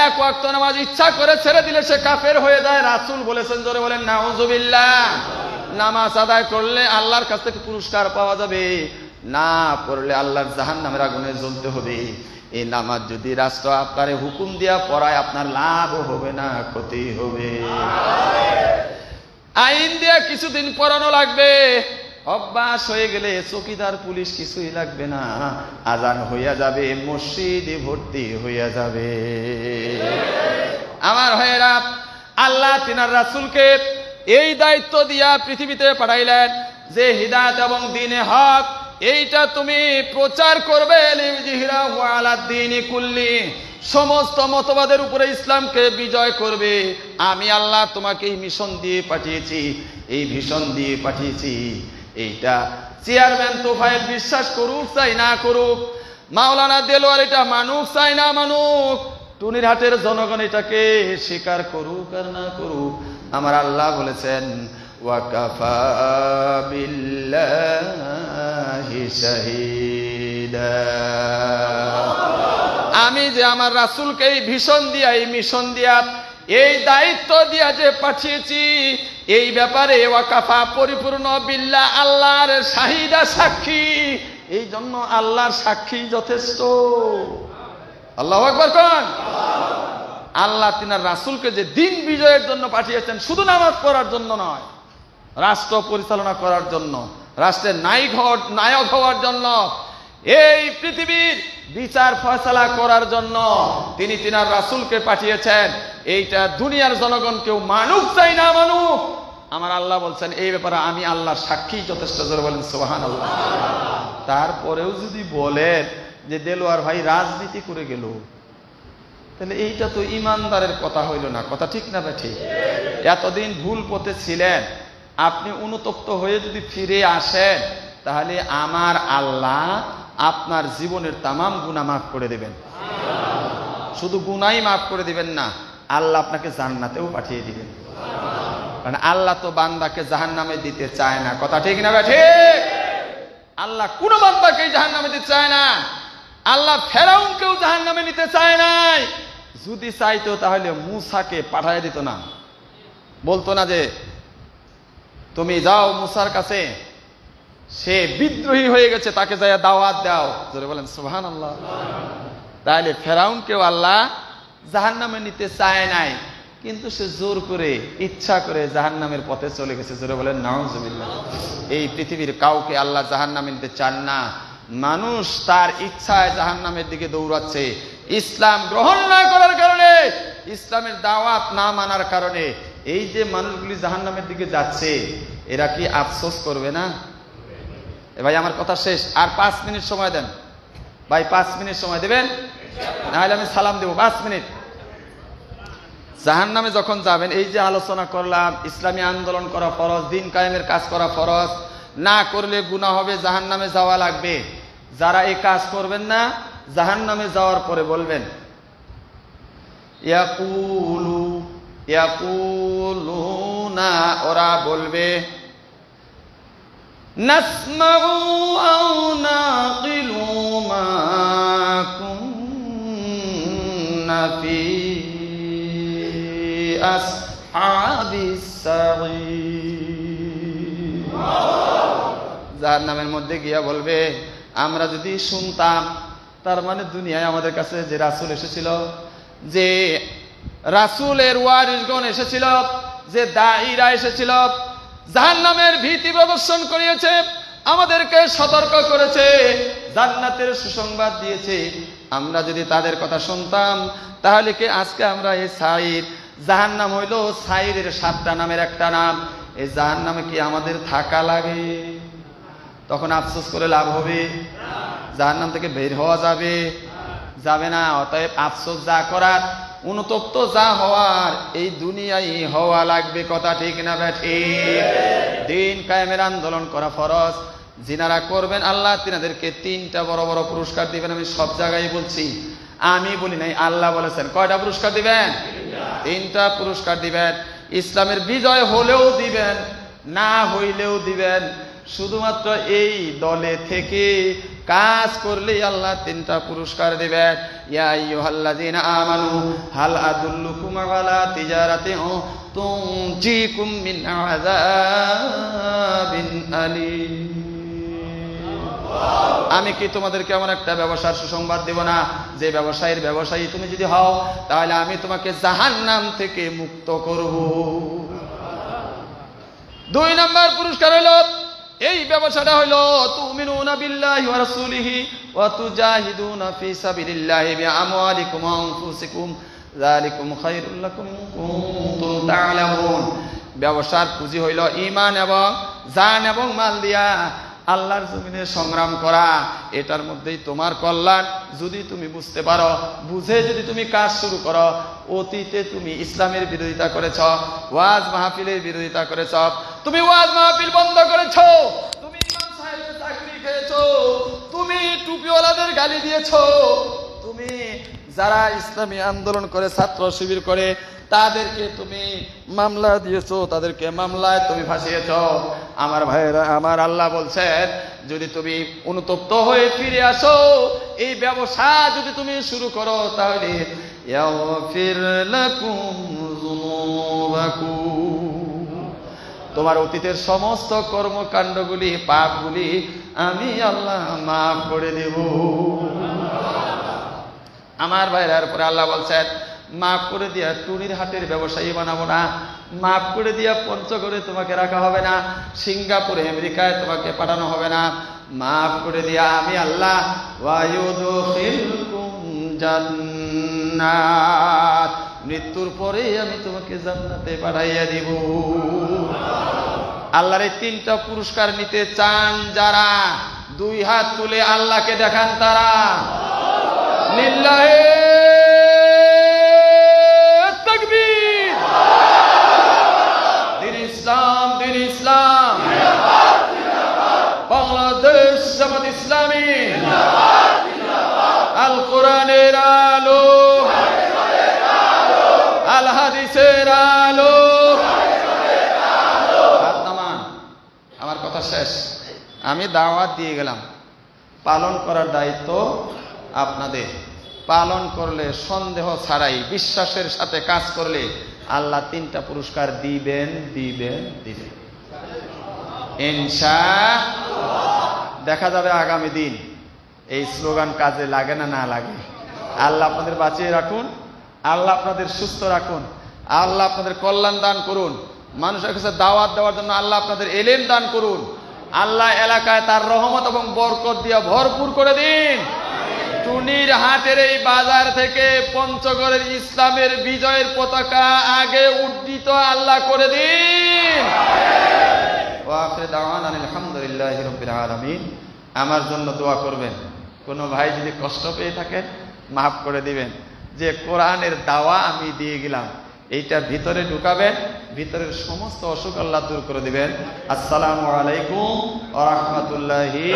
1 ওয়াক্ত নামাজ ইচ্ছা করে ছেড়ে দিলে সে কাফের হয়ে যায়, রাসূল বলেছেন, জোরে বলেন নাউযুবিল্লাহ। নামাজ আদায় করলে আল্লাহর কাছ থেকে পুরস্কার পাওয়া যাবে, না পড়লে আল্লাহর জাহান্নামের আগুনে জ্বলতে হবে। এই নামাজ যদি রাষ্ট্র আপনারে হুকুম দিয়া পড়ায়, আপনার লাভ হবে না ক্ষতি হবে। আইন দিয়া কিছুদিন পড়ানো লাগবে, অভ্যাস হয়ে গেলে চৌকিদার পুলিশ কিছুই লাগবে না, আজান হইয়া যাবে, মসজিদে ভর্তি হইয়া যাবে। আমার ভাইয়েরা, আল্লাহ তিনার রাসূলকে এই দায়িত্ব দিয়া পৃথিবীতে পাঠাইলেন যে হিদায়াত এবং দ্বীনে হক এইটা তুমি প্রচার করবে, লিযহিরাহু আলাদ দ্বীনি কুল্লি, সমস্ত মতবাদের উপরে ইসলামকে বিজয় করবে। আমি আল্লাহ তোমাকে এই মিশন দিয়ে পাঠিয়েছি, এই ভিশন দিয়ে পাঠিয়েছি। এইটা চেয়ারম্যান তোফায়েল বিশ্বাস করুক চাই না করুক, মাওলানা দেলোয়ার এটা মানুক চাই না মানুক, টুনিরহাটের জনগণ এটাকে স্বীকার করুক আর না করুক, আমার আল্লাহ বলেছেন ওয়াকাফা বিল্লাহি শাহীদা। আমি যে আমার রাসূলকে এই ভিশন দিয়া, এই মিশন দিয়া, এই দায়িত্ব দিয়া যে পাঠিয়েছি, এই ব্যাপারে ওয়াকাফা পরিপূর্ণ বিল্লাহ, আল্লাহর শাহিদা সাক্ষী। এই জন্য আল্লাহর সাক্ষী যথেষ্ট। আল্লাহু আকবার কোন? আল্লাহ তিনার রাসূলকে যে দিন বিজয়ের জন্য পাঠিয়েছেন, শুধু নামাজ পড়ার জন্য নয়, রাষ্ট্র পরিচালনা করার জন্য, রাষ্ট্রের নায়ক হওয়ার জন্য, এই পৃথিবীর বিচার ফয়সালা করার জন্য তিনি তিনার রাসূলকে পাঠিয়েছেন। এইটা দুনিয়ার জনগণ কেউ মানুক চাই না মানুক, আমার আল্লাহ বলছেন এই ব্যাপারে আমি আল্লাহর সাক্ষী যথেষ্ট। জোরে বলেন সুবহানাল্লাহ। তারপরেও যদি বলেন যে দেলোয়ার ভাই রাজনীতি করে গেল, তাহলে এইটা তো ইমানদারের কথা হইল না। কথা ঠিক না ঠিক? এতদিন ভুল পথে ছিলেন, আপনি অনুতপ্ত হয়ে যদি ফিরে আসেন, তাহলে আমার আল্লাহ আপনার জীবনের তামাম গুনাহ মাফ করে দেবেন। শুধু গুনাহই মাফ করে দিবেন না, আল্লাহ আপনাকে জান্নাতেও পাঠিয়ে দিবেন। কারণ আল্লাহ তো বান্দাকে জাহান্নামে দিতে চায় না। কথা ঠিক না ঠিক? আল্লাহ কোন বান্দাকে জাহান্নামে দিতে চায় না। আল্লাহ ফেরাউনকেও জাহান্নামে নিতে চায় নাই। যদি চাইতো তাহলে মূসাকে পাঠিয়ে দিত না, বলতো না যে তুমি যাও মুসার কাছে, সে বিদ্রোহী হয়ে গেছে, তাকে যাইয়া দাওয়াত দাও। জোরে বলেন সুবহানাল্লাহ। তাহলে ফেরাউনকেও আল্লাহ জাহান্নামে নিতে চায় নাই, কিন্তু সে জোর করে ইচ্ছা করে জাহান্নামের পথে চলে গেছে। জোরে বলেন নাউজুবিল্লাহ। এই পৃথিবীর কাউকে আল্লাহ জাহান্নামে নিতে চান না। মানুষ তার ইচ্ছায় জাহান্নামের দিকে দৌড়াচ্ছে, ইসলাম গ্রহণ না করার কারণে, ইসলামের দাওয়াত না মানার কারণে এই যে মানুষগুলি জাহান্নামের দিকে যাচ্ছে, এরা কি আফসোস করবে না? ভাই আমার কথা শেষ, আর 5 মিনিট সময় দেন ভাই, 5 মিনিট সময় দেবেন, নাহলে আমি সালাম দেব। 5 মিনিট। জাহান্নামে যখন যাবেন, এই যে আলোচনা করলাম, ইসলামী আন্দোলন করা ফরজ, দিন কায়েমের কাজ করা ফরজ, না করলে গুনাহ হবে, জাহান্নামে যাওয়া লাগবে। যারা এই কাজ করবেন না, জাহান্নামে যাওয়ার পরে বলবেন ইয়াকুলুনা, ওরা বলবে নাসমাউ আও নাকিলু মা কুন্না ফি আসহাবিস সাঈর। জাহান্নামের মধ্যে গিয়া বলবে, আমরা যদি শুনতাম, তার মানে দুনিয়ায় আমাদের কাছে যে রাসূল এসেছিল, যে রাসূলের ওয়ারিসগণ এসেছিল, যে দাঈরা এসেছিল, জাহান্নামের ভীতি প্রদর্শন করিয়েছে, আমাদেরকে সতর্ক করেছে, জান্নাতের সুসংবাদ দিয়েছে, আমরা যদি তাদের কথা শুনতাম, তাহলে কি আজকে আমরা এই সাঈর, জাহান্নাম হইল সাঈরের 7টা নামের একটা নাম, এই জাহান্নামে কি আমাদের থাকা লাগে? তখন আফসোস করে লাভ হবে? জাহান্নাম থেকে বের হওয়া যাবে? যাবে না। অতএব আফসোস যা করার, অনুতপ্ত যা হওয়ার, এই দুনিয়ায় হওয়া লাগবে। কথা ঠিক না ঠিক? দিন কায়েমের আন্দোলন করা ফরজ। যিনারা করবেন, আল্লাহ তিনাদেরকে 3টা বড় বড় পুরস্কার দিবেন। আমি সব জায়গায় বলছি, আমি বলি নাই, আল্লাহ বলেছেন। কয়টা পুরস্কার দিবেন? 3টা পুরস্কার দিবেন। ইসলামের বিজয় হলেও দিবেন, না হইলেও দিবেন। শুধুমাত্র এই দলে থেকে কাজ করলেই আল্লাহ 3টা পুরস্কার দিবেন। ইয়া আইয়ুহাল্লাযীনা আমানু হাল আদুল্লুকুম আলা তিজারাতিন তুনজিকুম মিন আযাবিন আলীম। আমি কি তোমাদেরকে এমন একটা ব্যবসার সুসংবাদ দেব না, যে ব্যবসায়ীর ব্যবসায়ী তুমি যদি হও, তাহলে আমি তোমাকে জাহান্নাম থেকে মুক্ত করব। 2 নম্বর পুরস্কার হলো, এই ব্যবসাটা হলো তুমিনুনা বিল্লাহি ওয়া রাসূলিহি ওয়া তুজাহিদুনা ফি সাবিলিল্লাহি বিআমওয়ালিকুম ওয়া আনফুসিকুম যালিকুম খায়রুল লাকুম কুনতুম তা'লামুন। ব্যবসার পুঁজি হইল ঈমান এবং জান এবং মাল দিয়া আল্লাহর জমিনে সংগ্রাম করা। এটার মধ্যেই তোমার কল্যাণ। যদি তুমি বুঝতে পারো, বুঝে যদি তুমি কাজ শুরু করো। অতীতে তুমি ইসলামের বিরোধিতা করেছ, ওয়াজ মাহফিলের বিরোধিতা করেছ, তুমি ওয়াজ মাহফিল বন্ধ করেছ, তুমি ইমাম সাহেবের চাকরি খেয়েছ, তুমি টুপিওয়ালাদের গালি দিয়েছ, তুমি যারা ইসলামী আন্দোলন করে, ছাত্র শিবির করে, তাদেরকে তুমি মামলা দিয়েছো, তাদেরকে মামলায় তুমি ফাঁসিয়েছ। আমার ভাইয়েরা, আমার আল্লাহ বলছেন, যদি তুমি অনুতপ্ত হয়ে ফিরে আসো, এই ব্যবসা যদি তুমি শুরু করো, তাহলে ইয়াগফির লাকুম যুনুবাকুম, তোমার অতীতের সমস্ত কর্মকাণ্ডগুলি, পাপগুলি আমি আল্লাহ মাফ করে দেব। আমার ভাইয়ের পরে আল্লাহ বলছেন, মাফ করে দিয়া টুনির হাটের ব্যবসায়ী বানাবো না, মাফ করে দিয়া পঞ্চগড়ে তোমাকে রাখা হবে না, সিঙ্গাপুরে আমেরিকায় তোমাকে পাঠানো হবে না, মাফ করে দিয়া আমি আল্লাহ ওয়ায়ুদখিলকুম জান্নাত, মৃত্যুর পরে আমি তোমাকে জান্নাতে পাঠাইয়া দিব। আল্লাহর এই 3টা পুরস্কার নিতে চান যারা, 2 হাত তুলে আল্লাহকে দেখান তারা। লিল্লাহি তাকবীর। দিন ইসলাম, দিন ইসলাম, বাংলাদেশ জামাত ইসলামী, আল কোরআনের আলো, আল হাদিসের আলো। আমার কথা শেষ। আমি দাওয়াত দিয়ে গেলাম, পালন করার দায়িত্ব আপনাদের। পালন করলে, সন্দেহ ছাড়াই বিশ্বাসের সাথে কাজ করলে আল্লাহ 3টা পুরস্কার দিবেন, দিবেন, দিবেন ইনশাআল্লাহ। দেখা যাবে আগামী দিন এই স্লোগান কাজে লাগে না না লাগে। আল্লাহ আপনাদের বাঁচিয়ে রাখুন, আল্লাহ আপনাদের সুস্থ রাখুন, আল্লাহ আপনাদের কল্যাণ দান করুন। মানুষের কাছে দাওয়াত দেওয়ার জন্য আল্লাহ আপনাদের এলেম দান করুন। আল্লাহ এলাকায় তার রহমত এবং বরকত দিয়ে ভরপুর করে দিন। টুনির হাটের এই বাজার থেকে পঞ্চগড়ের ইসলামের বিজয়ের পতাকা আগে উড্ডিত আল্লাহ করে দিন। ওয়া আখিরু দাওয়ানা আলহামদুলিল্লাহি রাব্বিল আলামিন। আমার জন্য দোয়া করবেন। কোনো ভাই যদি কষ্ট পেয়ে থাকেন মাফ করে দিবেন। যে কোরআনের দাওয়া আমি দিয়ে গেলাম এইটা ভিতরে ঢুকাবেন, ভিতরের সমস্ত অসুখ আল্লাহ দূর করে দিবেন। আসসালামু আলাইকুম ওয়া রাহমাতুল্লাহি